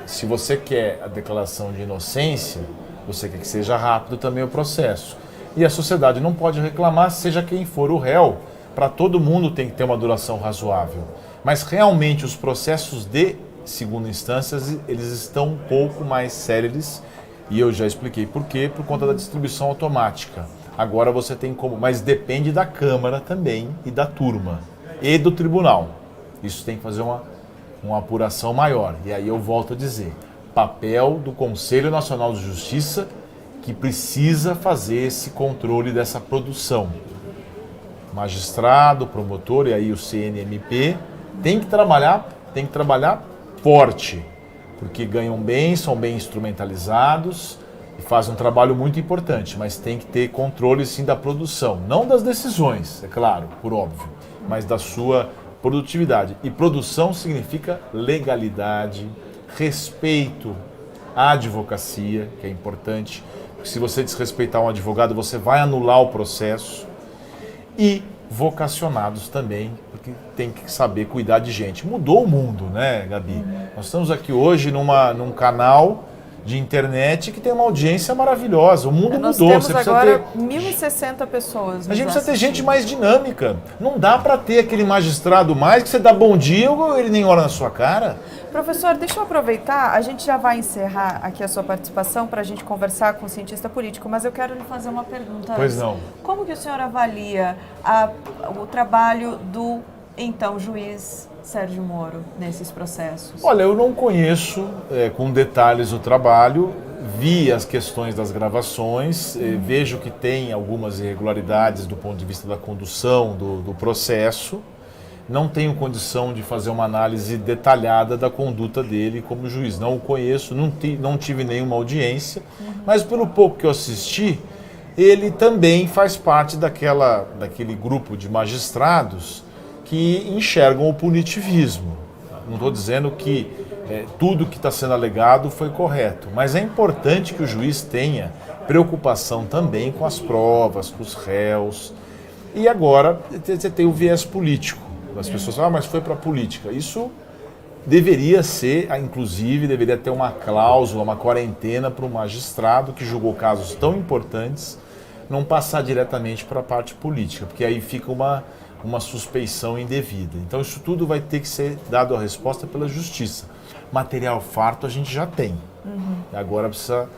se você quer a declaração de inocência, você quer que seja rápido também o processo. E a sociedade não pode reclamar, seja quem for o réu, para todo mundo tem que ter uma duração razoável. Mas realmente os processos de segunda instância, eles estão um pouco mais céleres, e eu já expliquei por quê, por conta da distribuição automática. Agora você tem como, mas depende da Câmara também e da turma e do tribunal. Isso tem que fazer uma apuração maior. E aí eu volto a dizer, papel do Conselho Nacional de Justiça, que precisa fazer esse controle dessa produção. Magistrado, promotor e aí o CNMP tem que trabalhar forte, porque ganham bem, são bem instrumentalizados e fazem um trabalho muito importante, mas tem que ter controle sim da produção, não das decisões, é claro, por óbvio, mas da sua produtividade. E produção significa legalidade, respeito à advocacia, que é importante, porque se você desrespeitar um advogado, você vai anular o processo, e vocacionados também, porque tem que saber cuidar de gente. Mudou o mundo, né, Gabi? Nós estamos aqui hoje num canal de internet que tem uma audiência maravilhosa. O mundo Nós mudou. temos Você precisa agora ter... 1.060 pessoas. A gente nos precisa ter gente assistindo. mais dinâmica. Não dá para ter aquele magistrado mais que você dá bom dia ou ele nem olha na sua cara. Professor, deixa eu aproveitar, a gente já vai encerrar aqui a sua participação para a gente conversar com o cientista político, mas eu quero lhe fazer uma pergunta. Pois antes. não. Como que o senhor avalia o trabalho do, então, juiz Sérgio Moro nesses processos? Olha, eu não conheço com detalhes o trabalho, vi as questões das gravações, vejo que tem algumas irregularidades do ponto de vista da condução do processo. Não tenho condição de fazer uma análise detalhada da conduta dele como juiz. Não o conheço, não tive nenhuma audiência, mas pelo pouco que eu assisti, ele também faz parte daquele grupo de magistrados que enxergam o punitivismo. Não estou dizendo que tudo que está sendo alegado foi correto, mas é importante que o juiz tenha preocupação também com as provas, com os réus. E agora você tem o viés político. As pessoas falam, mas foi para a política. Isso deveria ser, inclusive, deveria ter uma cláusula, uma quarentena para o magistrado que julgou casos tão importantes não passar diretamente para a parte política, porque aí fica uma suspeição indevida. Então isso tudo vai ter que ser dado a resposta pela justiça. Material farto a gente já tem. Agora precisa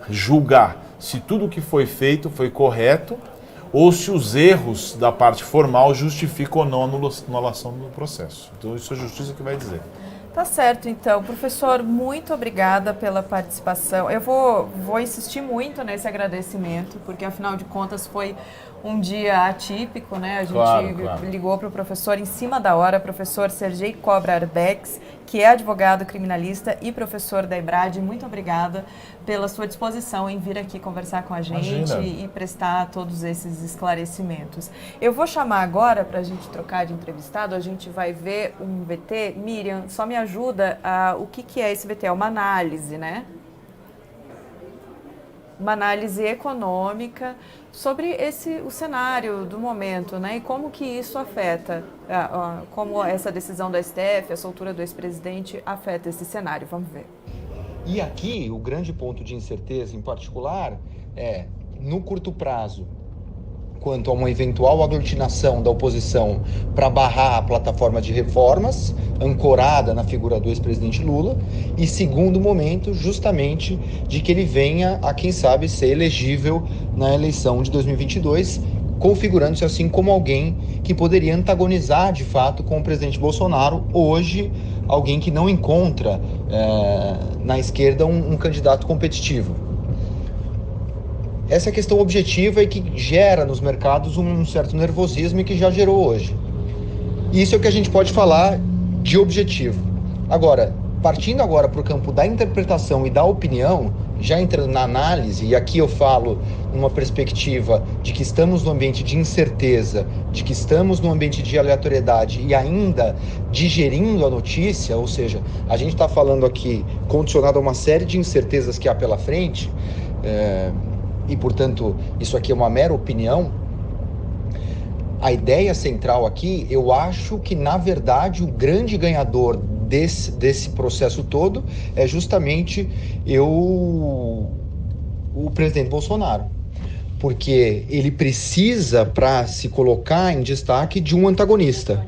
julgar se tudo o que foi feito foi correto ou se os erros da parte formal justificam ou não a anulação do processo. Então isso é a justiça que vai dizer. Tá certo, então. Professor, muito obrigada pela participação. Eu vou insistir muito nesse agradecimento, porque afinal de contas foi um dia atípico, né? A gente Claro. ligou para o professor em cima da hora, professor Sergei Cobra Arbex, que é advogado criminalista e professor da EBRAD. Muito obrigada pela sua disposição em vir aqui conversar com a gente. Imagina. E prestar todos esses esclarecimentos. Eu vou chamar agora para a gente trocar de entrevistado, a gente vai ver um VT. Miriam, só me ajuda, o que é esse VT? É uma análise, né? Uma análise econômica sobre o cenário do momento, né? E como que isso afeta, como essa decisão do STF, a soltura do ex-presidente afeta esse cenário. Vamos ver. E aqui, o grande ponto de incerteza em particular é, no curto prazo, quanto a uma eventual aglutinação da oposição para barrar a plataforma de reformas, ancorada na figura do ex-presidente Lula, e segundo momento, justamente, de que ele venha a, quem sabe, ser elegível na eleição de 2022, configurando-se assim como alguém que poderia antagonizar, de fato, com o presidente Bolsonaro, hoje, alguém que não encontra na esquerda um candidato competitivo. Essa é a questão objetiva e que gera nos mercados um certo nervosismo e que já gerou hoje. Isso é o que a gente pode falar de objetivo. Agora, partindo agora para o campo da interpretação e da opinião, já entrando na análise, e aqui eu falo numa perspectiva de que estamos num ambiente de incerteza, de que estamos num ambiente de aleatoriedade e ainda digerindo a notícia, ou seja, a gente está falando aqui condicionado a uma série de incertezas que há pela frente, e, portanto, isso aqui é uma mera opinião. A ideia central aqui, eu acho que, na verdade, o grande ganhador desse processo todo é justamente o presidente Bolsonaro. Porque ele precisa, para se colocar em destaque, de um antagonista.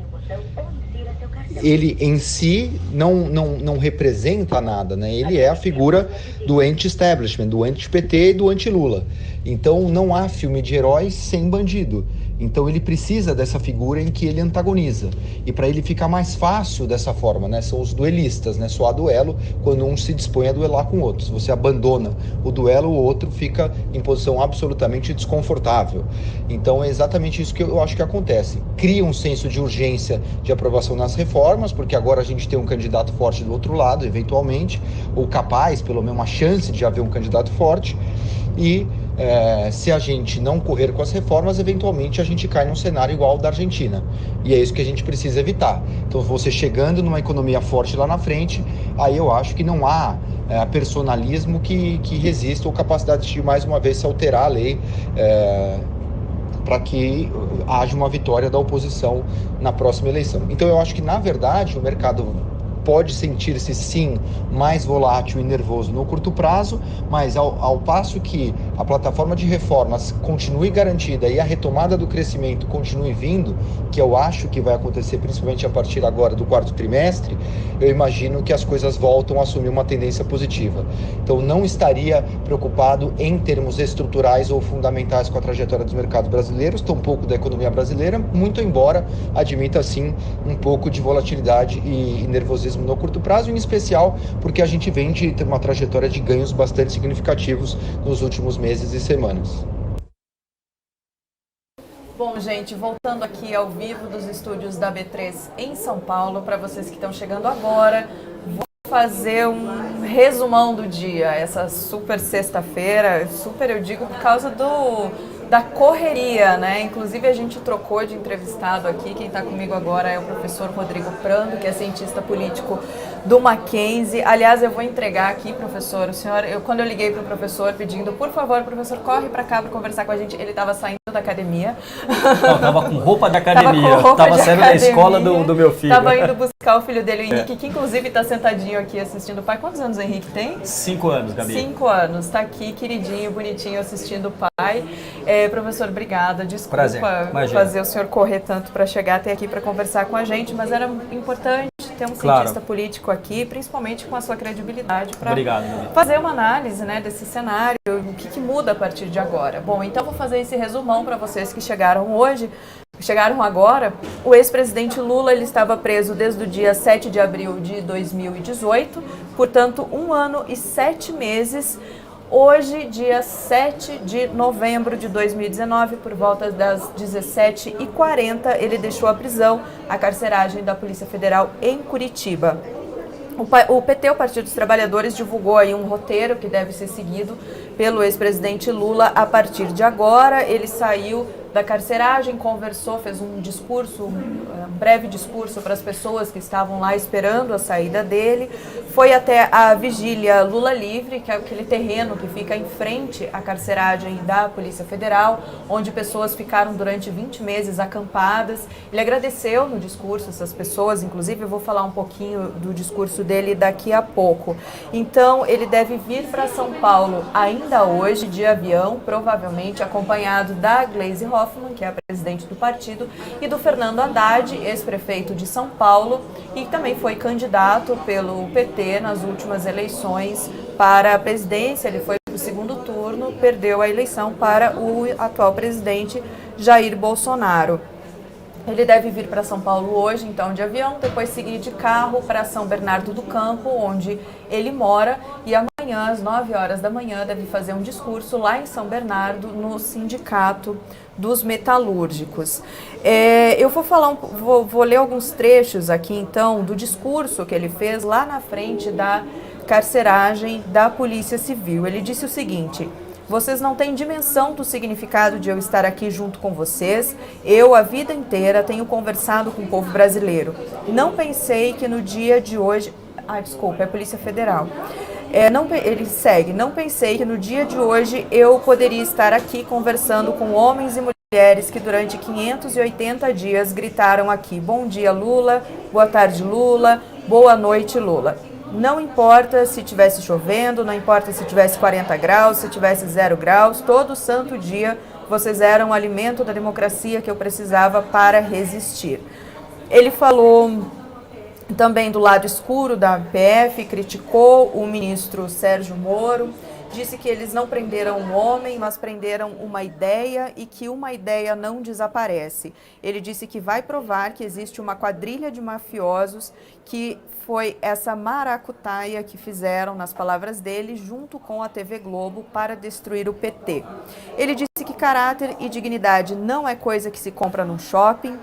Ele em si não representa nada, né? Ele é a figura do anti-establishment, do anti-PT e do anti-Lula. Então não há filme de heróis sem bandido. Então ele precisa dessa figura em que ele antagoniza. E para ele ficar mais fácil dessa forma, né? São os duelistas, né? Só há duelo quando um se dispõe a duelar com o outro. Se você abandona o duelo, o outro fica em posição absolutamente desconfortável. Então é exatamente isso que eu acho que acontece. Cria um senso de urgência de aprovação nas reformas, porque agora a gente tem um candidato forte do outro lado, eventualmente, ou capaz, pelo menos uma chance de haver um candidato forte. E se a gente não correr com as reformas, eventualmente a gente cai num cenário igual ao da Argentina. E é isso que a gente precisa evitar. Então, você chegando numa economia forte lá na frente, aí eu acho que não há personalismo que resista ou capacidade de, mais uma vez, se alterar a lei para que haja uma vitória da oposição na próxima eleição. Então, eu acho que, na verdade, o mercado pode sentir-se, sim, mais volátil e nervoso no curto prazo, mas ao passo que a plataforma de reformas continue garantida e a retomada do crescimento continue vindo, que eu acho que vai acontecer principalmente a partir agora do quarto trimestre, eu imagino que as coisas voltam a assumir uma tendência positiva. Então não estaria preocupado em termos estruturais ou fundamentais com a trajetória dos mercados brasileiros, tampouco da economia brasileira, muito embora admita, sim, um pouco de volatilidade e nervosismo no curto prazo, em especial porque a gente vem de ter uma trajetória de ganhos bastante significativos nos últimos meses e semanas. Bom, gente, voltando aqui ao vivo dos estúdios da B3 em São Paulo, para vocês que estão chegando agora, vou fazer um resumão do dia, essa super sexta-feira, super eu digo por causa da correria, né? Inclusive a gente trocou de entrevistado aqui, quem está comigo agora é o professor Rodrigo Prando, que é cientista político do Mackenzie. Aliás, eu vou entregar aqui, professor, o senhor, quando eu liguei para o professor pedindo, por favor, professor, corre para cá para conversar com a gente, ele estava saindo da academia. Não, estava com roupa de academia, estava saindo da escola do meu filho. Estava indo buscar o filho dele, o Henrique, que inclusive está sentadinho aqui assistindo o pai. Quantos anos o Henrique tem? 5 anos, Gabi. 5 anos, está aqui, queridinho, bonitinho, assistindo o pai. Professor, obrigada, desculpa fazer o senhor correr tanto para chegar até aqui para conversar com a gente, mas era importante ter um cientista político aqui, principalmente com a sua credibilidade, para fazer uma análise, né, desse cenário, o que muda a partir de agora. Bom, então vou fazer esse resumão para vocês que chegaram agora. O ex-presidente Lula, ele estava preso desde o dia 7 de abril de 2018, portanto, 1 ano e 7 meses. Hoje, dia 7 de novembro de 2019, por volta das 17h40, ele deixou a prisão, a carceragem da Polícia Federal em Curitiba. O PT, o Partido dos Trabalhadores, divulgou aí um roteiro que deve ser seguido pelo ex-presidente Lula a partir de agora. Ele saiu da carceragem, conversou, fez um discurso, um breve discurso para as pessoas que estavam lá esperando a saída dele. Foi até a vigília Lula Livre, que é aquele terreno que fica em frente à carceragem da Polícia Federal, onde pessoas ficaram durante 20 meses acampadas. Ele agradeceu no discurso essas pessoas, inclusive eu vou falar um pouquinho do discurso dele daqui a pouco. Então, ele deve vir para São Paulo ainda hoje, de avião, provavelmente acompanhado da Gleisi Hoffmann, que é a presidente do partido, e do Fernando Haddad, ex-prefeito de São Paulo, e também foi candidato pelo PT nas últimas eleições para a presidência. Ele foi para o segundo turno, perdeu a eleição para o atual presidente Jair Bolsonaro. Ele deve vir para São Paulo hoje, então, de avião, depois seguir de carro para São Bernardo do Campo, onde ele mora, e amanhã, às 9 horas da manhã, deve fazer um discurso lá em São Bernardo, no Sindicato dos Metalúrgicos. Eu vou falar, vou ler alguns trechos aqui, então, do discurso que ele fez lá na frente da carceragem da Polícia Civil. Ele disse o seguinte: vocês não têm dimensão do significado de eu estar aqui junto com vocês. Eu, a vida inteira, tenho conversado com o povo brasileiro. Não pensei que no dia de hoje... desculpa, é a Polícia Federal. Ele segue: não pensei que no dia de hoje eu poderia estar aqui conversando com homens e mulheres que durante 580 dias gritaram aqui: bom dia, Lula, boa tarde, Lula, boa noite, Lula. Não importa se tivesse chovendo, não importa se tivesse 40 graus, se tivesse 0 graus, todo santo dia vocês eram o alimento da democracia que eu precisava para resistir. Ele falou também do lado escuro da PF, criticou o ministro Sérgio Moro, disse que eles não prenderam um homem, mas prenderam uma ideia e que uma ideia não desaparece. Ele disse que vai provar que existe uma quadrilha de mafiosos, que foi essa maracutaia que fizeram, nas palavras dele, junto com a TV Globo para destruir o PT. Ele disse que caráter e dignidade não é coisa que se compra num shopping.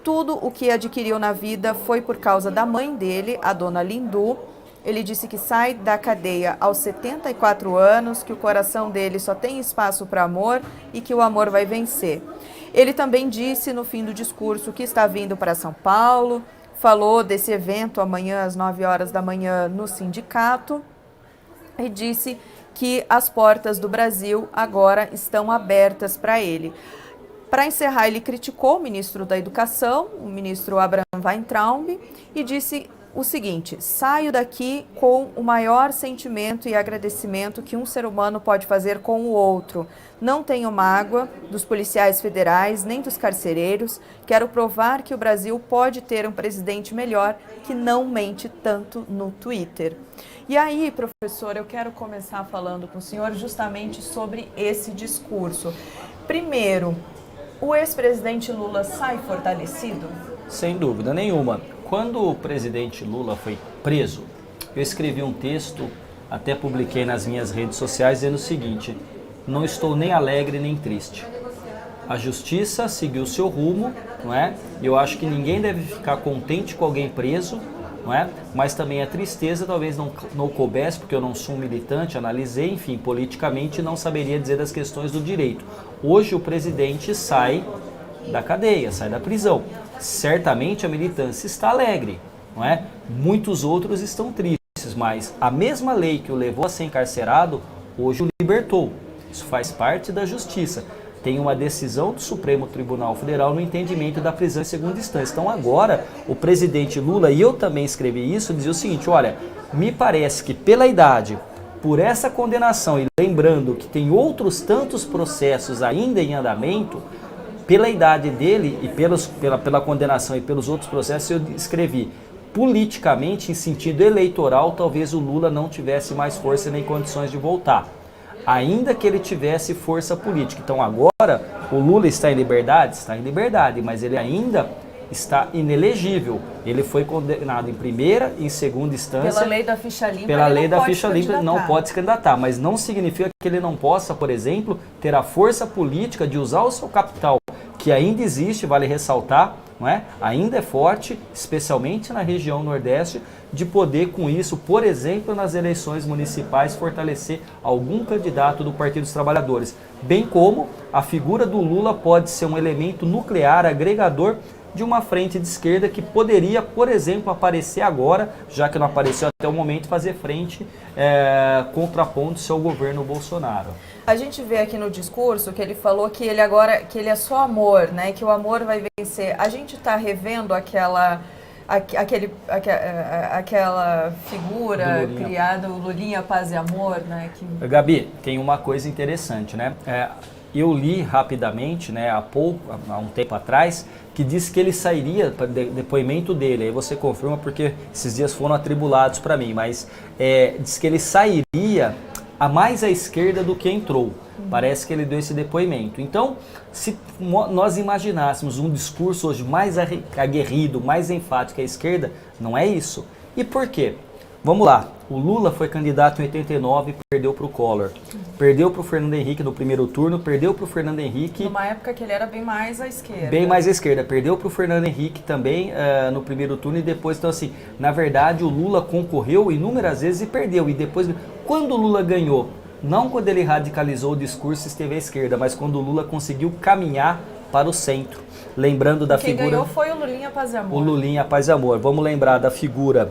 Tudo o que adquiriu na vida foi por causa da mãe dele, a dona Lindu. Ele disse que sai da cadeia aos 74 anos, que o coração dele só tem espaço para amor e que o amor vai vencer. Ele também disse no fim do discurso que está vindo para São Paulo, falou desse evento amanhã às 9 horas da manhã no sindicato e disse que as portas do Brasil agora estão abertas para ele. Para encerrar, ele criticou o ministro da Educação, o ministro Abraham Weintraub, e disse o seguinte: saio daqui com o maior sentimento e agradecimento que um ser humano pode fazer com o outro. Não tenho mágoa dos policiais federais nem dos carcereiros. Quero provar que o Brasil pode ter um presidente melhor que não mente tanto no Twitter. E aí, professor, eu quero começar falando com o senhor justamente sobre esse discurso. Primeiro, o ex-presidente Lula sai fortalecido? Sem dúvida nenhuma. Quando o presidente Lula foi preso, eu escrevi um texto, até publiquei nas minhas redes sociais, dizendo o seguinte: não estou nem alegre nem triste. A justiça seguiu seu rumo, não é? Eu acho que ninguém deve ficar contente com alguém preso, não é? Mas também a tristeza talvez não coubesse, porque eu não sou um militante, analisei, enfim, politicamente não saberia dizer das questões do direito. Hoje o presidente sai da cadeia, sai da prisão. Certamente a militância está alegre, não é? Muitos outros estão tristes, mas a mesma lei que o levou a ser encarcerado, hoje o libertou. Isso faz parte da justiça. Tem uma decisão do Supremo Tribunal Federal no entendimento da prisão em segunda instância. Então agora o presidente Lula, e eu também escrevi isso, dizia o seguinte: olha, me parece que pela idade, por essa condenação, e lembrando que tem outros tantos processos ainda em andamento, pela idade dele e pela condenação e pelos outros processos, eu escrevi: politicamente, em sentido eleitoral, talvez o Lula não tivesse mais força nem condições de voltar, ainda que ele tivesse força política. Então agora, o Lula está em liberdade? Está em liberdade, mas ele ainda está inelegível. Ele foi condenado em primeira e em segunda instância. Pela lei da ficha limpa, pela lei da ficha limpa, não pode se candidatar, mas não significa que ele não possa, por exemplo, ter a força política de usar o seu capital, que ainda existe, vale ressaltar, não é? Ainda é forte, especialmente na região Nordeste, de poder com isso, por exemplo, nas eleições municipais, fortalecer algum candidato do Partido dos Trabalhadores. Bem como a figura do Lula pode ser um elemento nuclear, agregador de uma frente de esquerda que poderia, por exemplo, aparecer agora, já que não apareceu até o momento, fazer frente, contrapondo-se ao governo Bolsonaro. A gente vê aqui no discurso que ele falou que ele agora, que ele é só amor, né? Que o amor vai vencer. A gente está revendo aquela figura criada, o Lulinha Paz e Amor, né? Gabi, tem uma coisa interessante, né? Eu li rapidamente, né, há um tempo atrás, que disse que ele sairia, depoimento dele, aí você confirma porque esses dias foram atribulados para mim, mas diz que ele sairia a mais à esquerda do que entrou. Parece que ele deu esse depoimento. Então, se nós imaginássemos um discurso hoje mais aguerrido, mais enfático à esquerda, não é isso. E por quê? Vamos lá. O Lula foi candidato em 89 e perdeu para o Collor. Perdeu para o Fernando Henrique no primeiro turno, perdeu para o Fernando Henrique... Numa época que ele era bem mais à esquerda. Bem mais à esquerda. Perdeu para o Fernando Henrique também no primeiro turno e depois, então assim, na verdade o Lula concorreu inúmeras vezes e perdeu. E depois, quando o Lula ganhou, não quando ele radicalizou o discurso e esteve à esquerda, mas quando o Lula conseguiu caminhar para o centro. Lembrando da figura... Quem ganhou foi o Lulinha Paz e Amor. O Lulinha Paz e Amor. Vamos lembrar da figura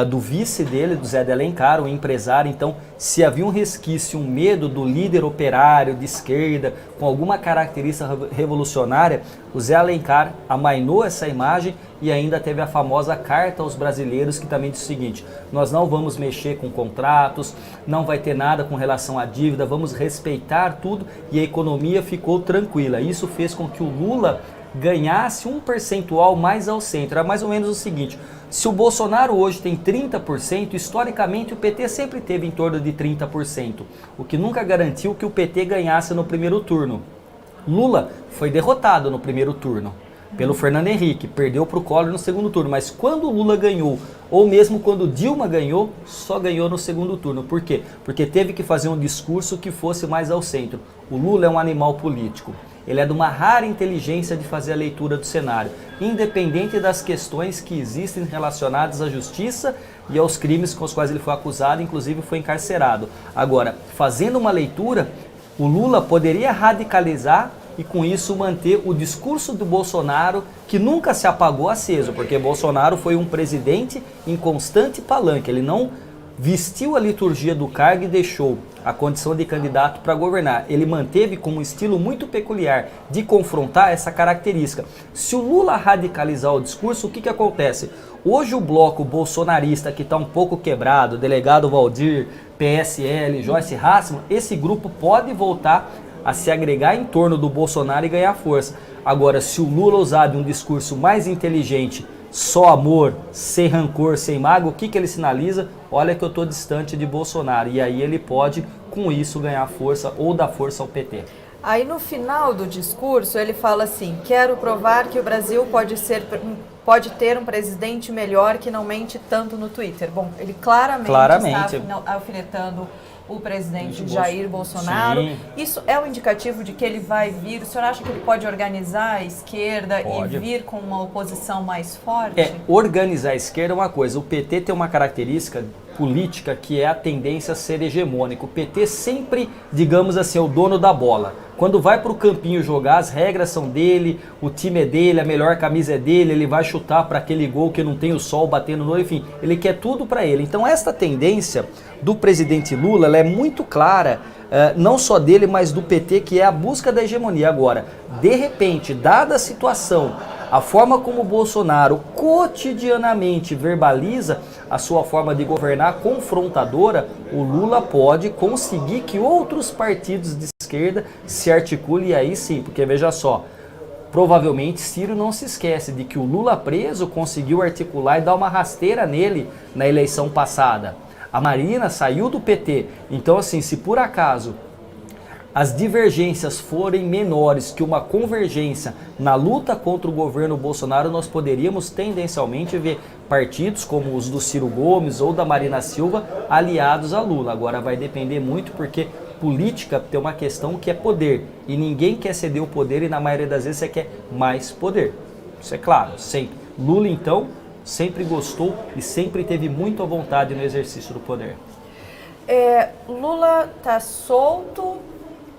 do vice dele, do Zé de Alencar, um empresário. Então, se havia um resquício, um medo do líder operário de esquerda, com alguma característica revolucionária, o Zé Alencar amainou essa imagem e ainda teve a famosa carta aos brasileiros que também diz o seguinte: nós não vamos mexer com contratos, não vai ter nada com relação à dívida, vamos respeitar tudo, e a economia ficou tranquila. Isso fez com que o Lula ganhasse um percentual mais ao centro. Era mais ou menos o seguinte: se o Bolsonaro hoje tem 30%, historicamente o PT sempre teve em torno de 30%, o que nunca garantiu que o PT ganhasse no primeiro turno. Lula foi derrotado no primeiro turno pelo Fernando Henrique, perdeu para o Collor no segundo turno, mas quando o Lula ganhou, ou mesmo quando Dilma ganhou, só ganhou no segundo turno. Por quê? Porque teve que fazer um discurso que fosse mais ao centro. O Lula é um animal político. Ele é de uma rara inteligência de fazer a leitura do cenário, independente das questões que existem relacionadas à justiça e aos crimes com os quais ele foi acusado, inclusive foi encarcerado. Agora, fazendo uma leitura, o Lula poderia radicalizar e com isso manter o discurso do Bolsonaro, que nunca se apagou aceso, porque Bolsonaro foi um presidente em constante palanque. Ele não vestiu a liturgia do cargo e deixou a condição de candidato para governar. Ele manteve como um estilo muito peculiar de confrontar essa característica. Se o Lula radicalizar o discurso, o que acontece? Hoje o bloco bolsonarista, que está um pouco quebrado, delegado Valdir, PSL, Joyce Hasselmann, esse grupo pode voltar a se agregar em torno do Bolsonaro e ganhar força. Agora, se o Lula usar de um discurso mais inteligente, só amor, sem rancor, sem mágoa, o que ele sinaliza? Olha que eu estou distante de Bolsonaro. E aí ele pode, com isso, ganhar força ou dar força ao PT. Aí no final do discurso ele fala assim: quero provar que o Brasil pode ter um presidente melhor que não mente tanto no Twitter. Bom, ele claramente está alfinetando o presidente Jair Bolsonaro. Sim. Isso é um indicativo de que ele vai vir? O senhor acha que ele pode organizar a esquerda e vir com uma oposição mais forte? Organizar a esquerda é uma coisa. O PT tem uma característica política que é a tendência a ser hegemônico. O PT sempre, digamos assim, é o dono da bola. Quando vai para o campinho jogar, as regras são dele, o time é dele, a melhor camisa é dele, ele vai chutar para aquele gol que não tem o sol batendo no olho, enfim, ele quer tudo para ele. Então esta tendência do presidente Lula, ela é muito clara, não só dele, mas do PT, que é a busca da hegemonia. Agora, de repente, dada a situação, a forma como o Bolsonaro cotidianamente verbaliza a sua forma de governar confrontadora, o Lula pode conseguir que outros partidos de esquerda se articulem, e aí sim, porque veja só, provavelmente Ciro não se esquece de que o Lula preso conseguiu articular e dar uma rasteira nele na eleição passada. A Marina saiu do PT, então assim, se por acaso as divergências forem menores que uma convergência na luta contra o governo Bolsonaro, nós poderíamos tendencialmente ver partidos como os do Ciro Gomes ou da Marina Silva aliados a Lula. Agora vai depender muito, porque política tem uma questão que é poder, e ninguém quer ceder o poder, e na maioria das vezes você quer mais poder. Isso é claro, sempre. Lula, então, sempre gostou e sempre teve muito à vontade no exercício do poder. Lula está solto,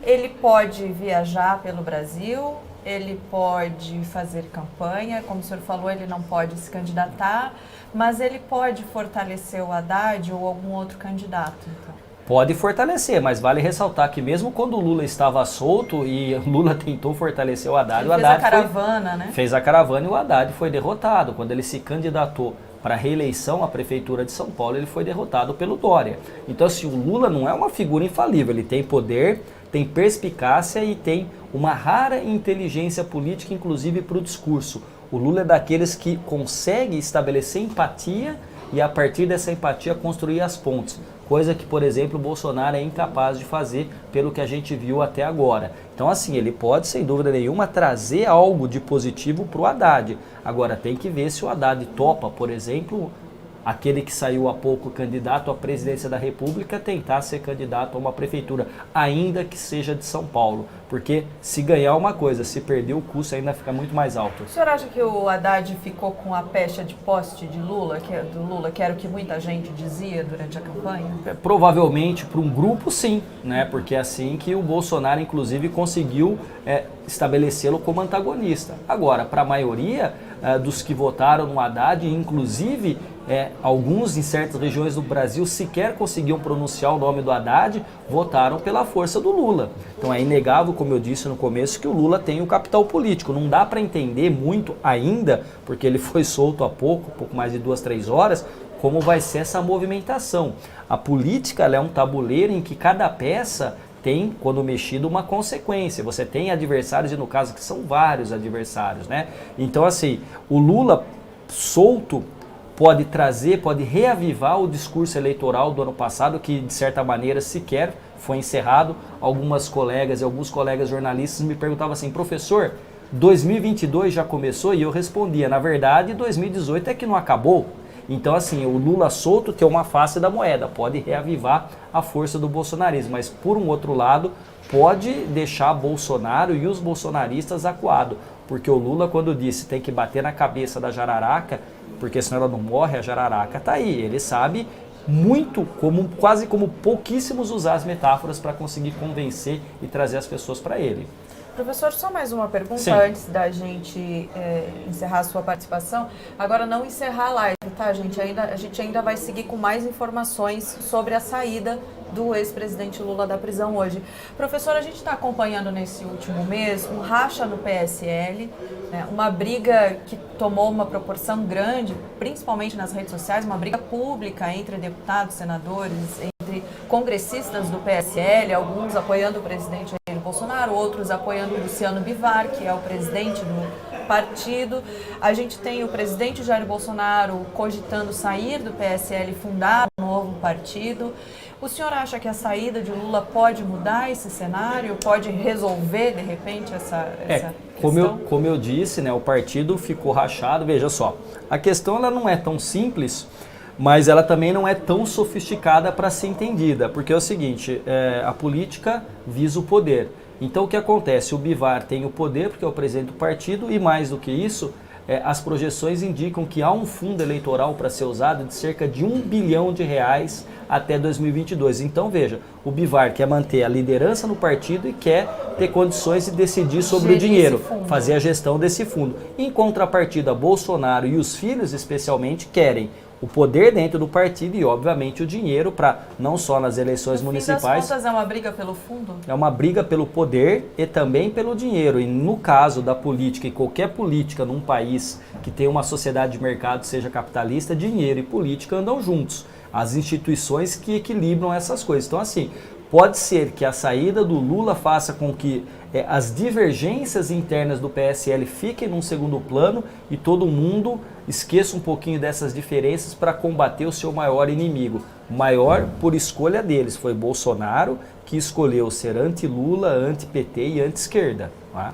ele pode viajar pelo Brasil, ele pode fazer campanha, como o senhor falou, ele não pode se candidatar, mas ele pode fortalecer o Haddad ou algum outro candidato, então. Pode fortalecer, mas vale ressaltar que mesmo quando o Lula estava solto e Lula tentou fortalecer o Haddad, Ele fez a caravana, né? Fez a caravana e o Haddad foi derrotado. Quando ele se candidatou para a reeleição à Prefeitura de São Paulo, ele foi derrotado pelo Dória. Então, assim, o Lula não é uma figura infalível, ele tem poder, tem perspicácia e tem uma rara inteligência política, inclusive para o discurso. O Lula é daqueles que consegue estabelecer empatia e a partir dessa empatia construir as pontes. Coisa que, por exemplo, o Bolsonaro é incapaz de fazer pelo que a gente viu até agora. Então, assim, ele pode, sem dúvida nenhuma, trazer algo de positivo para o Haddad. Agora, tem que ver se o Haddad topa, por exemplo, aquele que saiu há pouco candidato à presidência da República, tentar ser candidato a uma prefeitura, ainda que seja de São Paulo. Porque se ganhar uma coisa, se perder o custo ainda fica muito mais alto. O senhor acha que o Haddad ficou com a pecha de poste de Lula, que era o que muita gente dizia durante a campanha? Provavelmente para um grupo sim, né? Porque é assim que o Bolsonaro inclusive conseguiu estabelecê-lo como antagonista. Agora, para a maioria dos que votaram no Haddad, inclusive alguns em certas regiões do Brasil sequer conseguiam pronunciar o nome do Haddad, votaram pela força do Lula. Então é inegável, como eu disse no começo, que o Lula tem o capital político. Não dá para entender muito ainda, porque ele foi solto há pouco mais de 2, 3 horas, como vai ser essa movimentação. A política ela é um tabuleiro em que cada peça tem, quando mexido, uma consequência. Você tem adversários, e no caso que são vários adversários, né? Então, assim, o Lula solto pode trazer, pode reavivar o discurso eleitoral do ano passado, que de certa maneira sequer foi encerrado. Algumas colegas e alguns colegas jornalistas me perguntavam assim, professor, 2022 já começou? E eu respondia, na verdade, 2018 é que não acabou. Então, assim, o Lula solto tem uma face da moeda, pode reavivar a força do bolsonarismo, mas, por um outro lado, pode deixar Bolsonaro e os bolsonaristas acuados, porque o Lula, quando disse tem que bater na cabeça da jararaca, porque senão ela não morre, a jararaca está aí. Ele sabe muito, quase como pouquíssimos, usar as metáforas para conseguir convencer e trazer as pessoas para ele. Professor, só mais uma pergunta Sim. antes da gente encerrar a sua participação. Agora, não encerrar a live, tá, a gente ainda vai seguir com mais informações sobre a saída do ex-presidente Lula da prisão hoje. Professor, a gente está acompanhando nesse último mês um racha no PSL, né, uma briga que tomou uma proporção grande, principalmente nas redes sociais, uma briga pública entre deputados, senadores, entre congressistas do PSL, alguns apoiando o presidente Jair Bolsonaro, outros apoiando o Luciano Bivar, que é o presidente do partido. A gente tem o presidente Jair Bolsonaro cogitando sair do PSL e fundar um novo partido. O senhor acha que a saída de Lula pode mudar esse cenário? Pode resolver, de repente, essa questão? Como eu disse, né, o partido ficou rachado. Veja só, a questão ela não é tão simples, mas ela também não é tão sofisticada para ser entendida. Porque é o seguinte, a política visa o poder. Então o que acontece? O Bivar tem o poder porque é o presidente do partido e mais do que isso, as projeções indicam que há um fundo eleitoral para ser usado de cerca de R$1 bilhão até 2022. Então veja, o Bivar quer manter a liderança no partido e quer ter condições de decidir sobre o dinheiro, fazer a gestão desse fundo. Em contrapartida, Bolsonaro e os filhos especialmente querem o poder dentro do partido e, obviamente, o dinheiro para, não só nas eleições municipais... No fim das contas, é uma briga pelo fundo? É uma briga pelo poder e também pelo dinheiro. E no caso da política, e qualquer política num país que tem uma sociedade de mercado, seja capitalista, dinheiro e política andam juntos. As instituições que equilibram essas coisas. Então, assim, pode ser que a saída do Lula faça com que as divergências internas do PSL fiquem num segundo plano e todo mundo esqueça um pouquinho dessas diferenças para combater o seu maior inimigo. Maior por escolha deles, foi Bolsonaro que escolheu ser anti-Lula, anti-PT e anti-esquerda. Tá?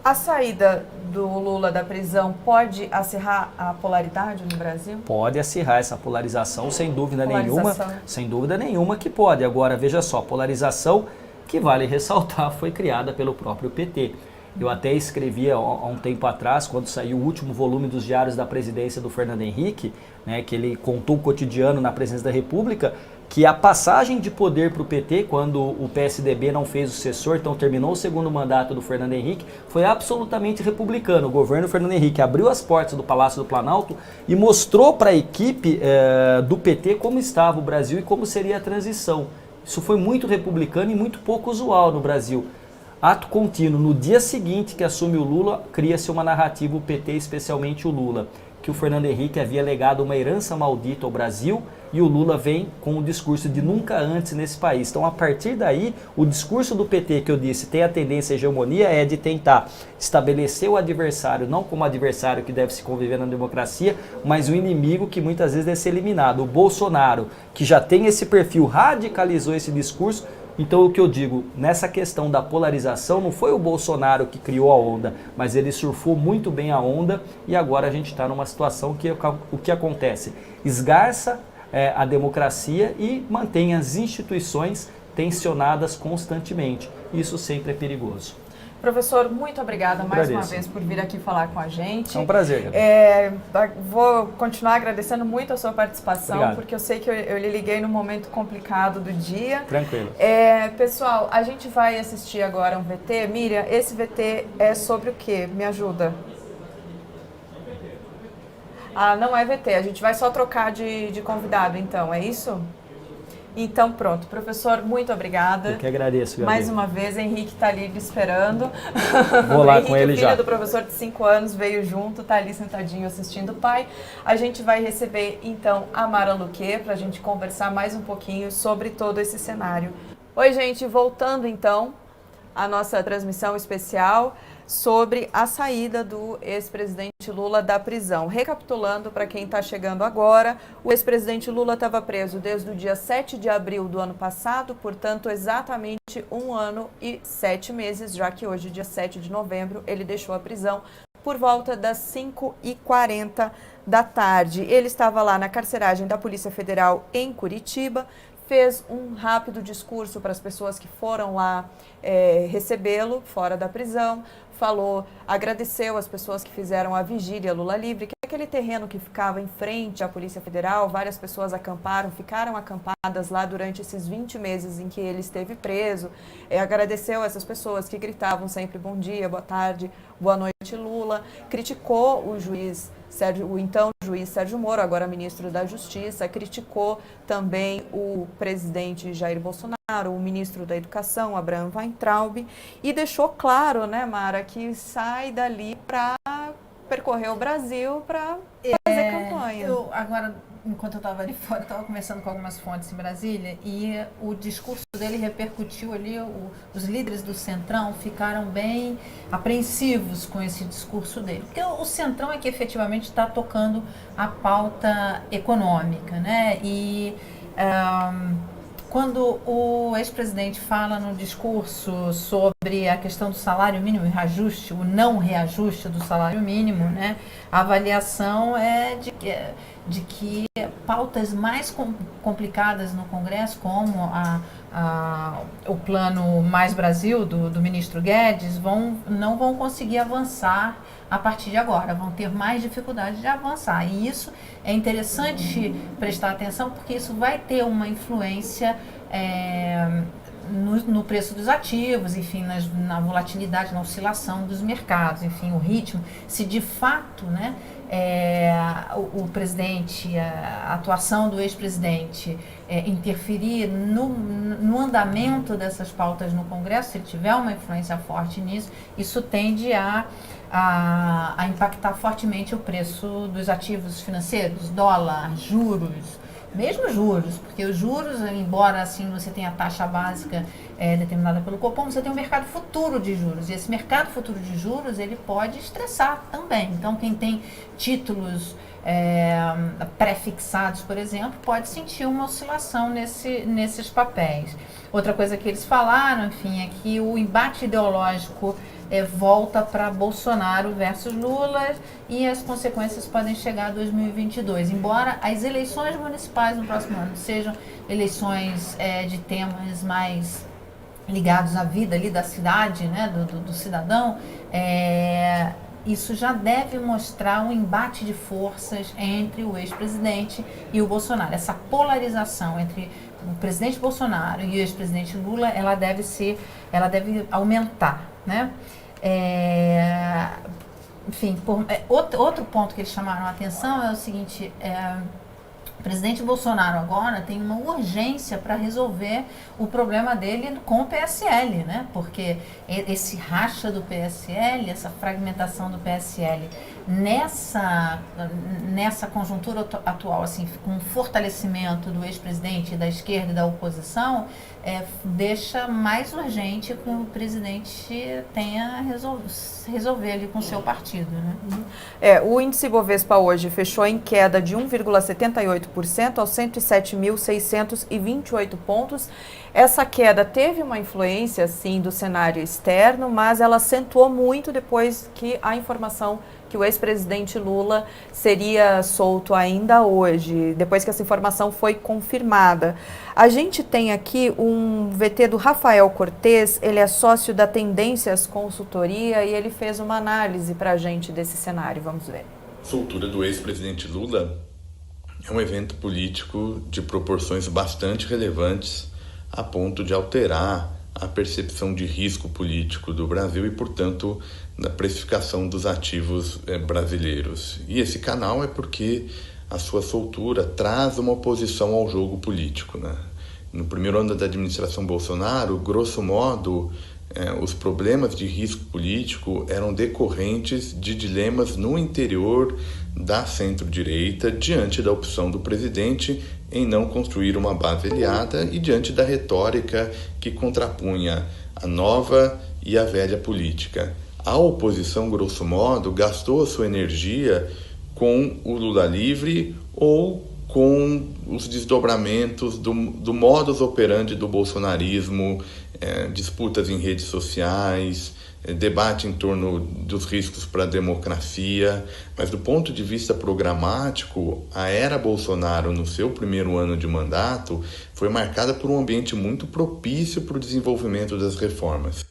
A saída do Lula da prisão pode acirrar a polaridade no Brasil? Pode acirrar essa polarização, sem dúvida nenhuma que pode. Agora, veja só, polarização que vale ressaltar foi criada pelo próprio PT. Eu até escrevi há um tempo atrás, quando saiu o último volume dos Diários da Presidência do Fernando Henrique, né, que ele contou o cotidiano na presidência da República, que a passagem de poder para o PT, quando o PSDB não fez o sucessor, então terminou o segundo mandato do Fernando Henrique, foi absolutamente republicano. O governo Fernando Henrique abriu as portas do Palácio do Planalto e mostrou para a equipe do PT como estava o Brasil e como seria a transição. Isso foi muito republicano e muito pouco usual no Brasil. Ato contínuo, no dia seguinte que assume o Lula, cria-se uma narrativa, o PT, especialmente o Lula, que o Fernando Henrique havia legado uma herança maldita ao Brasil, e o Lula vem com o discurso de nunca antes nesse país. Então, a partir daí, o discurso do PT, que eu disse, tem a tendência à hegemonia, é de tentar estabelecer o adversário, não como adversário que deve se conviver na democracia, mas o inimigo que muitas vezes deve ser eliminado. O Bolsonaro, que já tem esse perfil, radicalizou esse discurso. Então, o que eu digo, nessa questão da polarização, não foi o Bolsonaro que criou a onda, mas ele surfou muito bem a onda, e agora a gente está numa situação que o que acontece? Esgarça a democracia e mantém as instituições tensionadas constantemente. Isso sempre é perigoso. Professor, muito obrigada mais uma vez por vir aqui falar com a gente. É um prazer. Vou continuar agradecendo muito a sua participação, Obrigado. porque eu sei que eu lhe liguei num momento complicado do dia. Tranquilo. Pessoal, a gente vai assistir agora um VT. Miriam, esse VT é sobre o quê? Me ajuda. Ah, não é VT, a gente vai só trocar de convidado, então, é isso? Então, pronto. Professor, muito obrigada. Eu que agradeço, Gabi. Mais uma vez, Henrique está ali esperando. Vou lá Henrique, com ele filho já. do professor de 5 anos, veio junto, está ali sentadinho assistindo o pai. A gente vai receber, então, a Mara Luque para a gente conversar mais um pouquinho sobre todo esse cenário. Oi, gente, voltando, então, à nossa transmissão especial sobre a saída do ex-presidente Lula da prisão. Recapitulando para quem está chegando agora, o ex-presidente Lula estava preso desde o dia 7 de abril do ano passado, portanto, exatamente 1 ano e 7 meses, já que hoje, dia 7 de novembro, ele deixou a prisão por volta das 5h40 da tarde. Ele estava lá na carceragem da Polícia Federal em Curitiba, fez um rápido discurso para as pessoas que foram lá recebê-lo fora da prisão, agradeceu as pessoas que fizeram a vigília Lula Livre, que é aquele terreno que ficava em frente à Polícia Federal. Várias pessoas ficaram acampadas lá durante esses 20 meses em que ele esteve preso. Agradeceu essas pessoas que gritavam sempre bom dia, boa tarde, boa noite, Lula. Criticou o então juiz Sérgio Moro, agora ministro da Justiça, criticou também o presidente Jair Bolsonaro, o ministro da Educação, Abraham Weintraub, e deixou claro, né, Mara, que sai dali para percorrer o Brasil para fazer campanha. Agora, enquanto eu estava ali fora, eu estava conversando com algumas fontes em Brasília e o discurso dele repercutiu ali, os líderes do Centrão ficaram bem apreensivos com esse discurso dele. Porque o Centrão é que efetivamente está tocando a pauta econômica, né? E quando o ex-presidente fala no discurso sobre a questão do salário mínimo e reajuste, o não reajuste do salário mínimo, né, a avaliação é de que pautas mais complicadas no Congresso, como o plano Mais Brasil do ministro Guedes, não vão conseguir avançar a partir de agora, vão ter mais dificuldade de avançar. E isso é interessante prestar atenção, porque isso vai ter uma influência no preço dos ativos, enfim, na volatilidade, na oscilação dos mercados, enfim, o ritmo. Se de fato, né, o presidente, a atuação do ex-presidente interferir no andamento dessas pautas no Congresso, se ele tiver uma influência forte nisso, isso tende a impactar fortemente o preço dos ativos financeiros, dólar, juros, mesmo juros, porque os juros, embora assim você tenha a taxa básica determinada pelo Copom, você tem um mercado futuro de juros, e esse mercado futuro de juros ele pode estressar também. Então quem tem títulos pré-fixados, por exemplo, pode sentir uma oscilação nesses papéis. Outra coisa que eles falaram, enfim, é que o embate ideológico volta para Bolsonaro versus Lula e as consequências podem chegar a 2022. Embora as eleições municipais no próximo ano sejam eleições de temas mais ligados à vida ali da cidade, né, do cidadão, isso já deve mostrar um embate de forças entre o ex-presidente e o Bolsonaro. Essa polarização entre o presidente Bolsonaro e o ex-presidente Lula, ela deve aumentar, né? Enfim, outro ponto que eles chamaram a atenção é o seguinte: o presidente Bolsonaro agora tem uma urgência para resolver o problema dele com o PSL, né? Porque esse racha do PSL, essa fragmentação do PSL, nessa conjuntura atual, assim, com o fortalecimento do ex-presidente, da esquerda e da oposição, deixa mais urgente que o presidente tenha resolver ali com o seu partido, né? O índice Bovespa hoje fechou em queda de 1,78% aos 107.628 pontos. Essa queda teve uma influência, sim, do cenário externo, mas ela acentuou muito depois que a informação que o ex-presidente Lula seria solto ainda hoje, depois que essa informação foi confirmada. A gente tem aqui um VT do Rafael Cortes, ele é sócio da Tendências Consultoria e ele fez uma análise para a gente desse cenário. Vamos ver. A soltura do ex-presidente Lula é um evento político de proporções bastante relevantes a ponto de alterar a percepção de risco político do Brasil e, portanto, da precificação dos ativos brasileiros. E esse canal é porque a sua soltura traz uma oposição ao jogo político, né? No primeiro ano da administração Bolsonaro, grosso modo, os problemas de risco político eram decorrentes de dilemas no interior da centro-direita diante da opção do presidente em não construir uma base aliada e diante da retórica que contrapunha a nova e a velha política. A oposição, grosso modo, gastou a sua energia com o Lula livre ou com os desdobramentos do modus operandi do bolsonarismo, disputas em redes sociais, debate em torno dos riscos para a democracia, mas do ponto de vista programático, a era Bolsonaro, no seu primeiro ano de mandato, foi marcada por um ambiente muito propício para o desenvolvimento das reformas.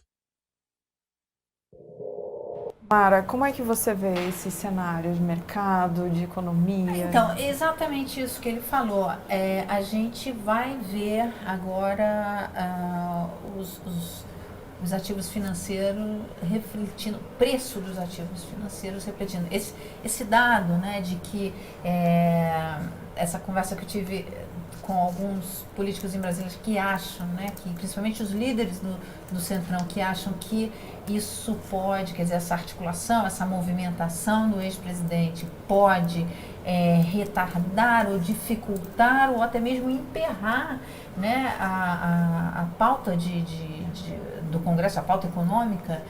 Mara, como é que você vê esse cenário de mercado, de economia? Então, exatamente isso que ele falou. A gente vai ver agora os ativos financeiros refletindo, o preço dos ativos financeiros refletindo. Esse dado, né, de que essa conversa que eu tive com alguns políticos em Brasília que acham, né, que principalmente os líderes do Centrão, que acham que isso pode, quer dizer, essa articulação, essa movimentação do ex-presidente pode retardar ou dificultar ou até mesmo emperrar, né, a pauta do Congresso, a pauta econômica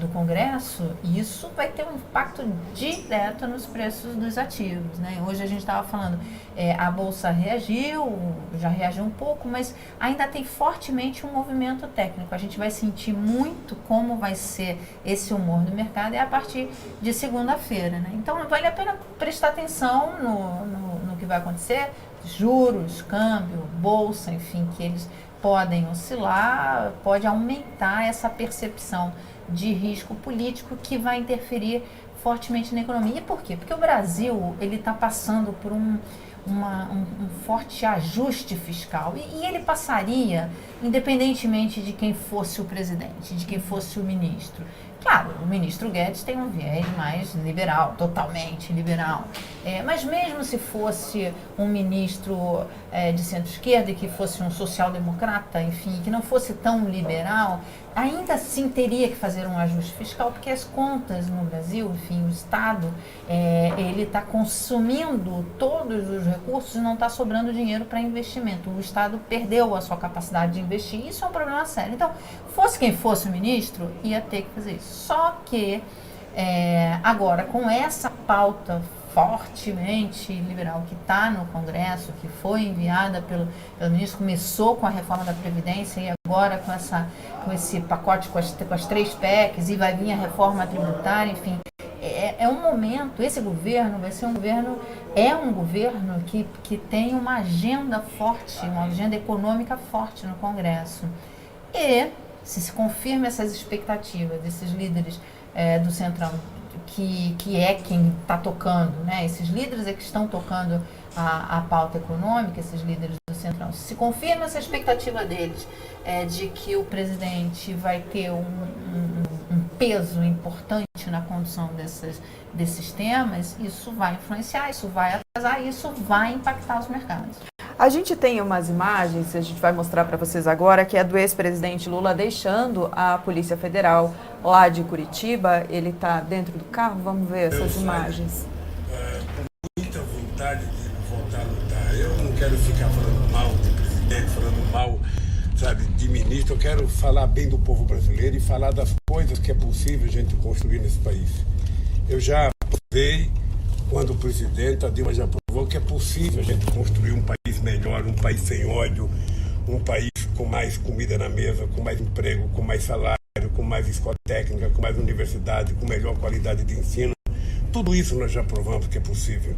do Congresso, e isso vai ter um impacto direto nos preços dos ativos, né? Hoje a gente estava falando, a Bolsa já reagiu um pouco, mas ainda tem fortemente um movimento técnico. A gente vai sentir muito como vai ser esse humor do mercado a partir de segunda-feira, né? Então vale a pena prestar atenção no que vai acontecer, juros, câmbio, bolsa, enfim, que eles podem oscilar, pode aumentar essa percepção de risco político que vai interferir fortemente na economia. E por quê? Porque o Brasil ele está passando por um forte ajuste fiscal e ele passaria independentemente de quem fosse o presidente, de quem fosse o ministro. Claro, o ministro Guedes tem um viés mais liberal, totalmente liberal. Mas mesmo se fosse um ministro de centro-esquerda e que fosse um social-democrata, enfim, que não fosse tão liberal, ainda assim teria que fazer um ajuste fiscal, porque as contas no Brasil, enfim, o Estado, ele está consumindo todos os recursos e não está sobrando dinheiro para investimento. O Estado perdeu a sua capacidade de investir, isso é um problema sério. Então, fosse quem fosse o ministro, ia ter que fazer isso. Só que, agora, com essa pauta fortemente liberal que está no Congresso, que foi enviada pelo ministro, começou com a reforma da Previdência e agora com esse pacote, com as 3 PECs, e vai vir a reforma tributária, enfim. É um momento, esse governo vai ser um governo que tem uma agenda forte, uma agenda econômica forte no Congresso. E se confirma essas expectativas desses líderes do Centrão, que é quem está tocando, né? Esses líderes é que estão tocando a pauta econômica, esses líderes do Centrão. Se confirma essa expectativa deles de que o presidente vai ter um peso importante na condução desses temas, isso vai influenciar, isso vai atrasar, isso vai impactar os mercados. A gente tem umas imagens, a gente vai mostrar para vocês agora, que é do ex-presidente Lula deixando a Polícia Federal lá de Curitiba. Ele está dentro do carro, vamos ver essas imagens. Com muita vontade de voltar a lutar. Eu não quero ficar falando mal de presidente, falando mal, sabe, de ministro. Eu quero falar bem do povo brasileiro e falar das coisas que é possível a gente construir nesse país. Eu já provei, quando o presidente, a Dilma já provou que é possível a gente construir um país melhor, um país sem ódio, um país com mais comida na mesa, com mais emprego, com mais salário, com mais escola técnica, com mais universidade, com melhor qualidade de ensino. Tudo isso nós já provamos que é possível.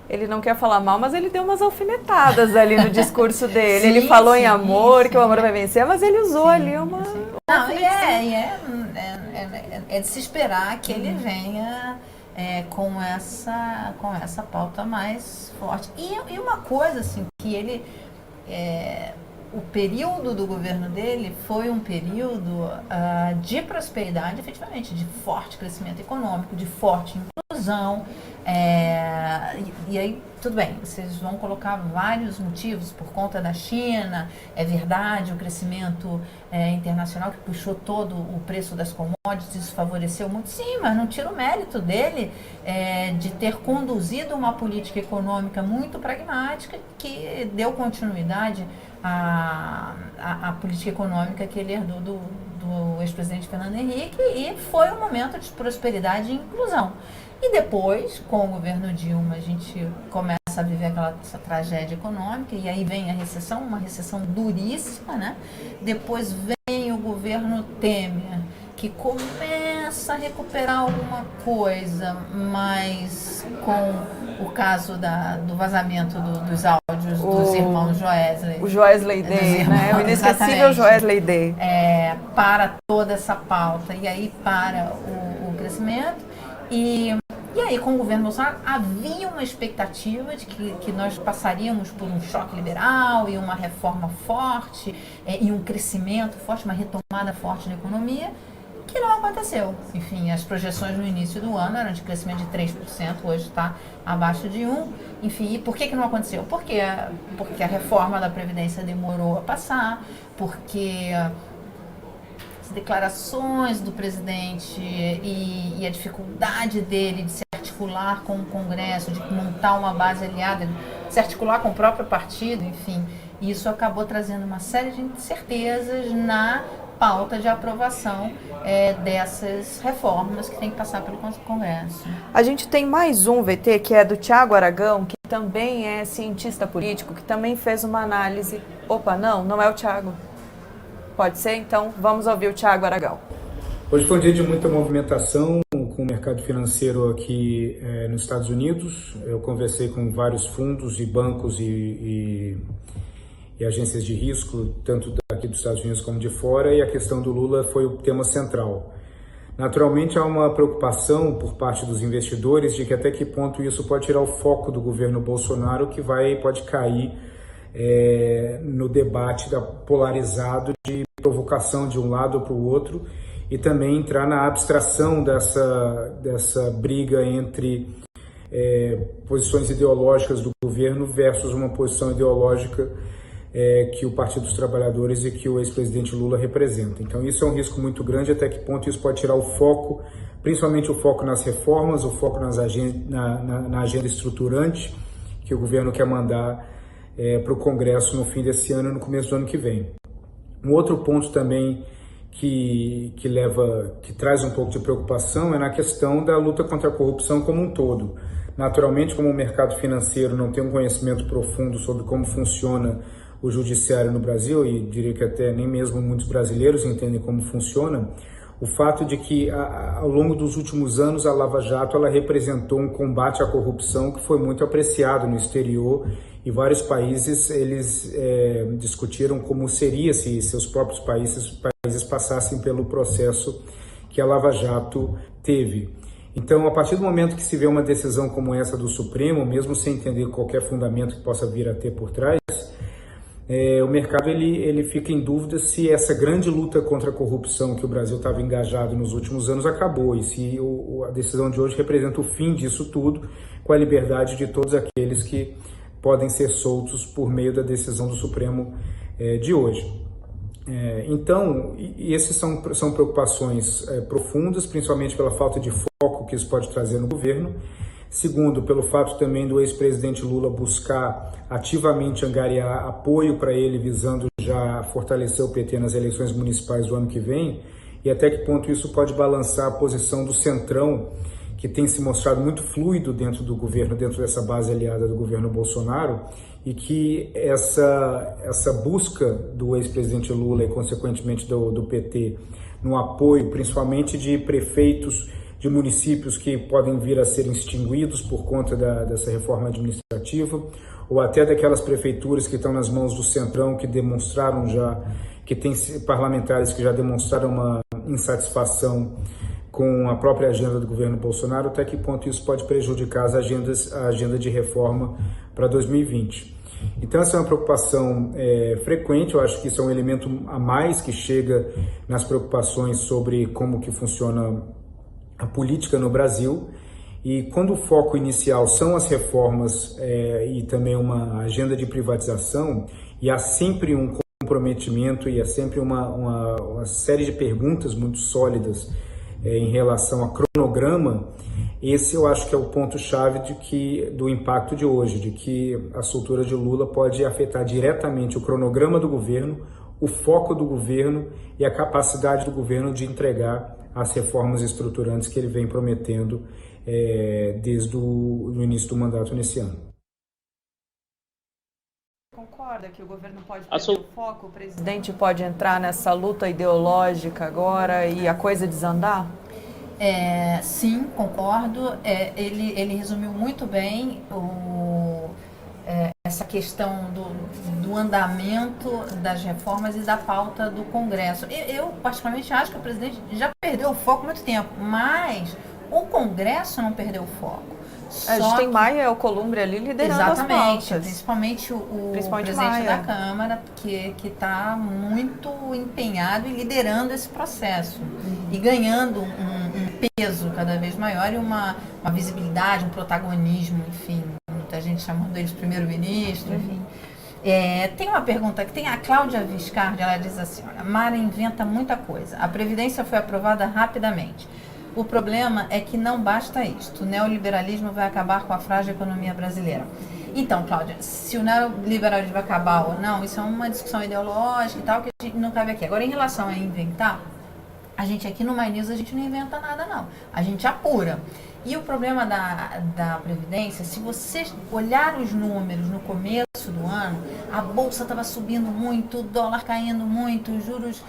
Ele não quer falar mal, mas ele deu umas alfinetadas ali no discurso dele. Sim, ele falou em sim, amor, sim. que o amor vai vencer, mas ele usou ali uma... Não, é de se esperar que ele venha com essa pauta mais forte. E uma coisa, assim, que ele... o período do governo dele foi um período de prosperidade, efetivamente, de forte crescimento econômico, de forte inclusão. E aí, tudo bem, vocês vão colocar vários motivos por conta da China, é verdade, o crescimento internacional que puxou todo o preço das commodities, isso favoreceu muito, sim, mas não tira o mérito dele de ter conduzido uma política econômica muito pragmática que deu continuidade à política econômica que ele herdou do ex-presidente Fernando Henrique, e foi um momento de prosperidade e inclusão. E depois, com o governo Dilma, a gente começa a viver essa tragédia econômica, e aí vem a recessão, uma recessão duríssima, né? Depois vem o governo Temer, que começa a recuperar alguma coisa, mas com o caso do vazamento dos áudios dos irmãos Joesley. O Joesley Day, né? O inesquecível Joesley Day. Para toda essa pauta, e aí para o crescimento. E aí, com o governo Bolsonaro, havia uma expectativa de que nós passaríamos por um choque liberal e uma reforma forte, e um crescimento forte, uma retomada forte da economia, que não aconteceu. Enfim, as projeções no início do ano eram de crescimento de 3%, hoje está abaixo de 1%. Enfim, e por que não aconteceu? Porque a reforma da Previdência demorou a passar, porque as declarações do presidente e a dificuldade dele de se articular com o Congresso, de montar uma base aliada, de se articular com o próprio partido, enfim, isso acabou trazendo uma série de incertezas na pauta de aprovação dessas reformas que tem que passar pelo Congresso. A gente tem mais um VT, que é do Thiago Aragão, que também é cientista político, que também fez uma análise... Opa, não é o Thiago. Pode ser? Então, vamos ouvir o Thiago Aragão. Hoje foi um dia de muita movimentação com o mercado financeiro aqui nos Estados Unidos. Eu conversei com vários fundos e bancos e agências de risco, tanto daqui dos Estados Unidos como de fora, e a questão do Lula foi o tema central. Naturalmente, há uma preocupação por parte dos investidores de que até que ponto isso pode tirar o foco do governo Bolsonaro, que pode cair no debate polarizado de provocação de um lado para o outro, e também entrar na abstração dessa briga entre posições ideológicas do governo versus uma posição ideológica que o Partido dos Trabalhadores e que o ex-presidente Lula representa. Então isso é um risco muito grande, até que ponto isso pode tirar o foco, principalmente o foco nas reformas, o foco na agenda estruturante que o governo quer mandar para o Congresso no fim desse ano e no começo do ano que vem. Um outro ponto também que traz um pouco de preocupação é na questão da luta contra a corrupção como um todo. Naturalmente, como o mercado financeiro não tem um conhecimento profundo sobre como funciona o judiciário no Brasil, e diria que até nem mesmo muitos brasileiros entendem como funciona, o fato de que ao longo dos últimos anos a Lava Jato ela representou um combate à corrupção que foi muito apreciado no exterior, e vários países eles discutiram como seria se seus próprios países passassem pelo processo que a Lava Jato teve. Então, a partir do momento que se vê uma decisão como essa do Supremo, mesmo sem entender qualquer fundamento que possa vir a ter por trás, o mercado ele fica em dúvida se essa grande luta contra a corrupção que o Brasil estava engajado nos últimos anos acabou, e se a decisão de hoje representa o fim disso tudo, com a liberdade de todos aqueles que podem ser soltos por meio da decisão do Supremo de hoje. Então, essas são preocupações profundas, principalmente pela falta de foco que isso pode trazer no governo. Segundo, pelo fato também do ex-presidente Lula buscar ativamente angariar apoio para ele, visando já fortalecer o PT nas eleições municipais do ano que vem, e até que ponto isso pode balançar a posição do Centrão, que tem se mostrado muito fluido dentro do governo, dentro dessa base aliada do governo Bolsonaro, e que essa busca do ex-presidente Lula e, consequentemente, do PT no apoio, principalmente de prefeitos de municípios que podem vir a ser extinguidos por conta dessa reforma administrativa, ou até daquelas prefeituras que estão nas mãos do Centrão, que demonstraram já, que tem parlamentares que já demonstraram uma insatisfação com a própria agenda do governo Bolsonaro, até que ponto isso pode prejudicar a agenda de reforma para 2020. Então, essa é uma preocupação frequente. Eu acho que isso é um elemento a mais que chega nas preocupações sobre como que funciona a política no Brasil. E quando o foco inicial são as reformas e também uma agenda de privatização, e há sempre um comprometimento e há sempre uma série de perguntas muito sólidas em relação a cronograma, esse eu acho que é o ponto-chave do impacto de hoje, de que a soltura de Lula pode afetar diretamente o cronograma do governo, o foco do governo e a capacidade do governo de entregar as reformas estruturantes que ele vem prometendo desde o início do mandato nesse ano. Concorda que o governo pode perder o foco, o presidente pode entrar nessa luta ideológica agora e a coisa desandar? Sim, concordo. Ele resumiu muito bem essa questão do andamento das reformas e da pauta do Congresso. Eu particularmente acho que o presidente já perdeu o foco há muito tempo, mas o Congresso não perdeu o foco. A gente tem Maia e Alcolumbre ali liderando as pautas. Principalmente o presidente da Câmara, que está muito empenhado em liderando esse processo e ganhando um peso cada vez maior e uma visibilidade, um protagonismo, enfim, muita gente chamando ele de primeiro-ministro, enfim. Tem uma pergunta que tem a Cláudia Viscardi, ela diz assim: olha, Mara inventa muita coisa, a Previdência foi aprovada rapidamente. O problema é que não basta isto. O neoliberalismo vai acabar com a frágil economia brasileira. Então, Cláudia, se o neoliberalismo vai acabar ou não, isso é uma discussão ideológica e tal, que a gente não cabe aqui. Agora, em relação a inventar, a gente aqui no My News, a gente não inventa nada, não. A gente apura. E o problema da Previdência, se você olhar os números no começo do ano, a Bolsa estava subindo muito, o dólar caindo muito, os juros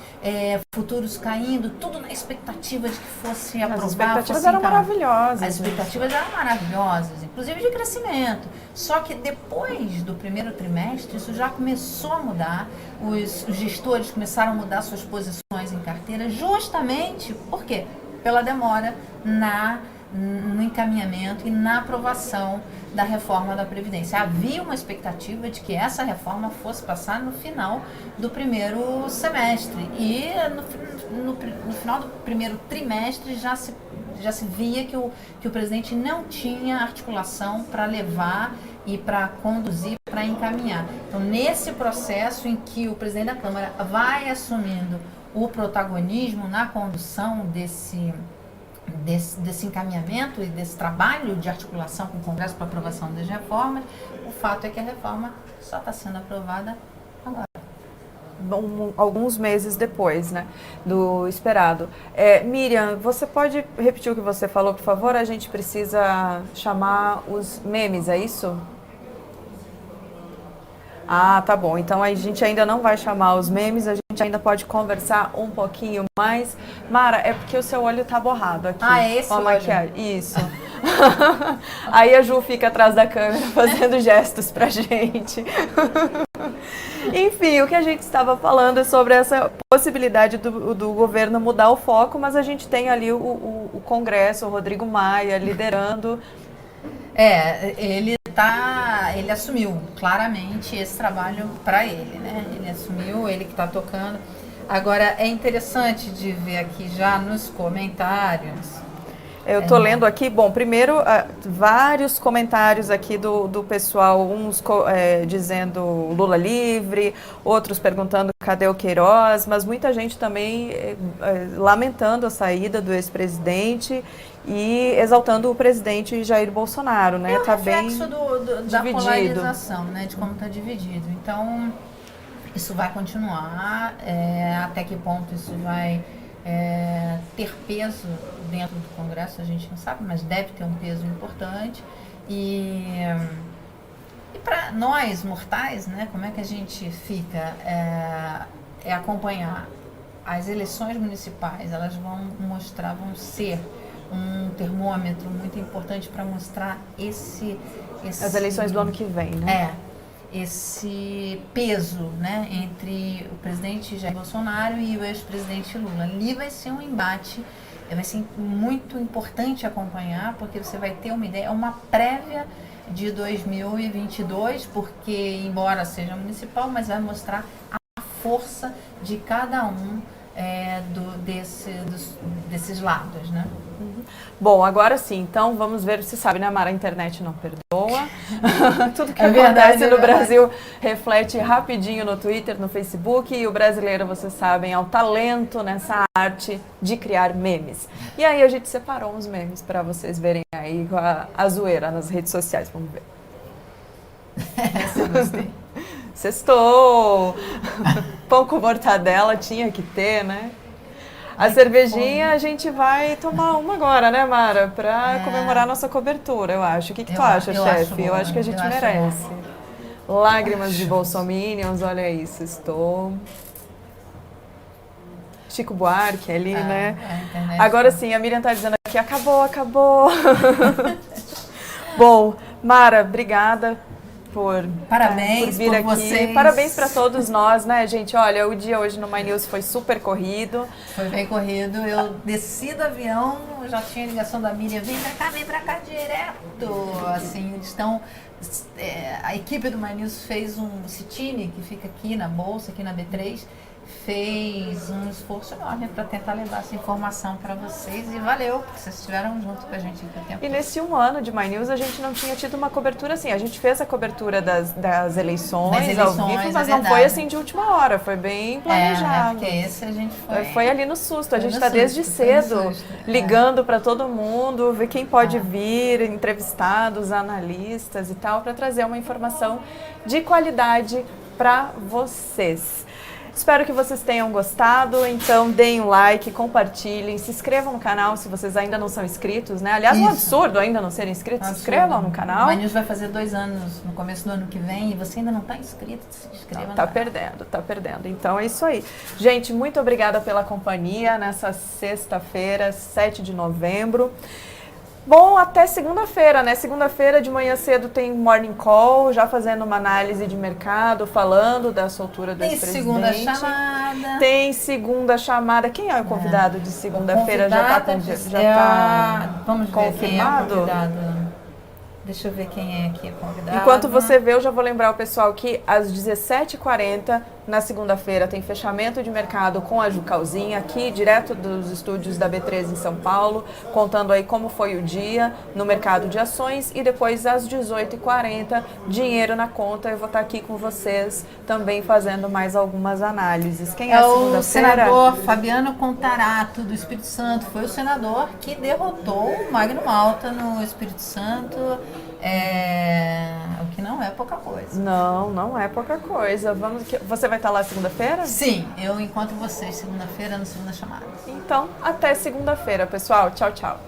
futuros caindo, tudo na expectativa de que fosse aprovado. As expectativas eram maravilhosas. As expectativas eram maravilhosas, inclusive de crescimento. Só que depois do primeiro trimestre, isso já começou a mudar, os gestores começaram a mudar suas posições em carteira, justamente, por quê? Pela demora no encaminhamento e na aprovação da reforma da Previdência. Havia uma expectativa de que essa reforma fosse passar no final do primeiro semestre e no final do primeiro trimestre já se via que o presidente não tinha articulação para levar e para conduzir, para encaminhar. Então, nesse processo em que o presidente da Câmara vai assumindo o protagonismo na condução desse encaminhamento e desse trabalho de articulação com o Congresso para aprovação das reformas, o fato é que a reforma só está sendo aprovada agora. Alguns meses depois, né, do esperado. Miriam, você pode repetir o que você falou, por favor? A gente precisa chamar os memes, é isso? Ah, tá bom. Então a gente ainda não vai chamar os memes, a gente ainda pode conversar um pouquinho mais. Mara, é porque o seu olho tá borrado aqui. Ah, é esse com a olho? maquiagem. Isso. Aí a Ju fica atrás da câmera fazendo gestos pra gente. Enfim, o que a gente estava falando é sobre essa possibilidade do governo mudar o foco, mas a gente tem ali o Congresso, o Rodrigo Maia liderando. Ele assumiu claramente esse trabalho para ele, né? Ele assumiu, ele que está tocando. Agora, é interessante de ver aqui já nos comentários. Eu tô lendo aqui, bom, primeiro, vários comentários aqui do pessoal, uns dizendo Lula livre, outros perguntando cadê o Queiroz, mas muita gente também lamentando a saída do ex-presidente e exaltando o presidente Jair Bolsonaro, né? É um tá reflexo bem da dividido. polarização, né? De como está dividido. Então, isso vai continuar, até que ponto isso vai ter peso dentro do Congresso, a gente não sabe, mas deve ter um peso importante. E para nós, mortais, né, como é que a gente fica? É acompanhar as eleições municipais, elas vão ser um termômetro muito importante para mostrar as eleições do ano que vem, né? Esse peso, né, entre o presidente Jair Bolsonaro e o ex-presidente Lula. Ali vai ser um embate, vai ser muito importante acompanhar, porque você vai ter uma ideia, uma prévia de 2022, porque embora seja municipal, mas vai mostrar a força de cada um desses lados, né? Bom, agora sim, então vamos ver, você sabe, né, Mara, a internet não perdoa. Tudo que verdade, acontece no Brasil reflete rapidinho no Twitter, no Facebook, e o brasileiro, vocês sabem, é um talento nessa arte de criar memes. E aí a gente separou uns memes para vocês verem aí com a zoeira nas redes sociais, vamos ver. Essa eu gostei. Sextou! Pão com mortadela tinha que ter, né? A cervejinha a gente vai tomar uma agora, né, Mara? Pra comemorar a nossa cobertura, eu acho. O que tu acha, chefe? Eu acho que a gente merece. Lágrimas de bolsominions, olha isso, estou... Chico Buarque ali, né? Agora sim, a Miriam tá dizendo aqui, acabou. Bom, Mara, obrigada por vir aqui. Vocês. Parabéns para todos nós, né, gente? Olha, o dia hoje no My News foi super corrido. Foi bem corrido. Eu desci do avião, já tinha ligação da Miriam, vem pra cá direto. Assim, eles estão... a equipe do My News fez um sit-in, que fica aqui na Bolsa, aqui na B3, fez um esforço enorme para tentar levar essa informação para vocês e valeu, porque vocês estiveram junto com a gente aqui o tempo. E nesse um ano de My News a gente não tinha tido uma cobertura assim, a gente fez a cobertura das eleições ao vivo, mas não foi assim de última hora, foi bem planejado. Porque esse a gente foi ali no susto, a gente está desde cedo ligando para todo mundo, ver quem pode vir, entrevistados, analistas e tal, para trazer uma informação de qualidade para vocês. Espero que vocês tenham gostado, então deem um like, compartilhem, se inscrevam no canal se vocês ainda não são inscritos, né? Aliás, é um absurdo ainda não serem inscritos, se inscrevam no canal. O My News vai fazer 2 anos no começo do ano que vem e você ainda não está inscrito, se inscreva. Tá perdendo. Então é isso aí. Gente, muito obrigada pela companhia nessa sexta-feira, 7 de novembro. Bom, até segunda-feira, né? Segunda-feira de manhã cedo tem Morning Call, já fazendo uma análise de mercado, falando da soltura do ex-presidente. Tem segunda chamada. Quem é o convidado de segunda-feira? Já tá vamos ver confirmado? Quem é o convidado. Deixa eu ver quem é aqui convidado. Enquanto você vê, eu já vou lembrar o pessoal que às 17h40, na segunda-feira, tem fechamento de mercado com a Jucalzinha, aqui direto dos estúdios da B3 em São Paulo, contando aí como foi o dia no mercado de ações. E depois, às 18h40, dinheiro na conta. Eu vou estar aqui com vocês também fazendo mais algumas análises. Quem é a segunda-feira? O senador Fabiano Contarato, do Espírito Santo. Foi o senador que derrotou o Magno Malta no Espírito Santo. O que não é pouca coisa. Não é pouca coisa. Você vai estar lá segunda-feira? Sim, eu encontro vocês segunda-feira no Segunda Chamada. Então, até segunda-feira, pessoal. Tchau, tchau.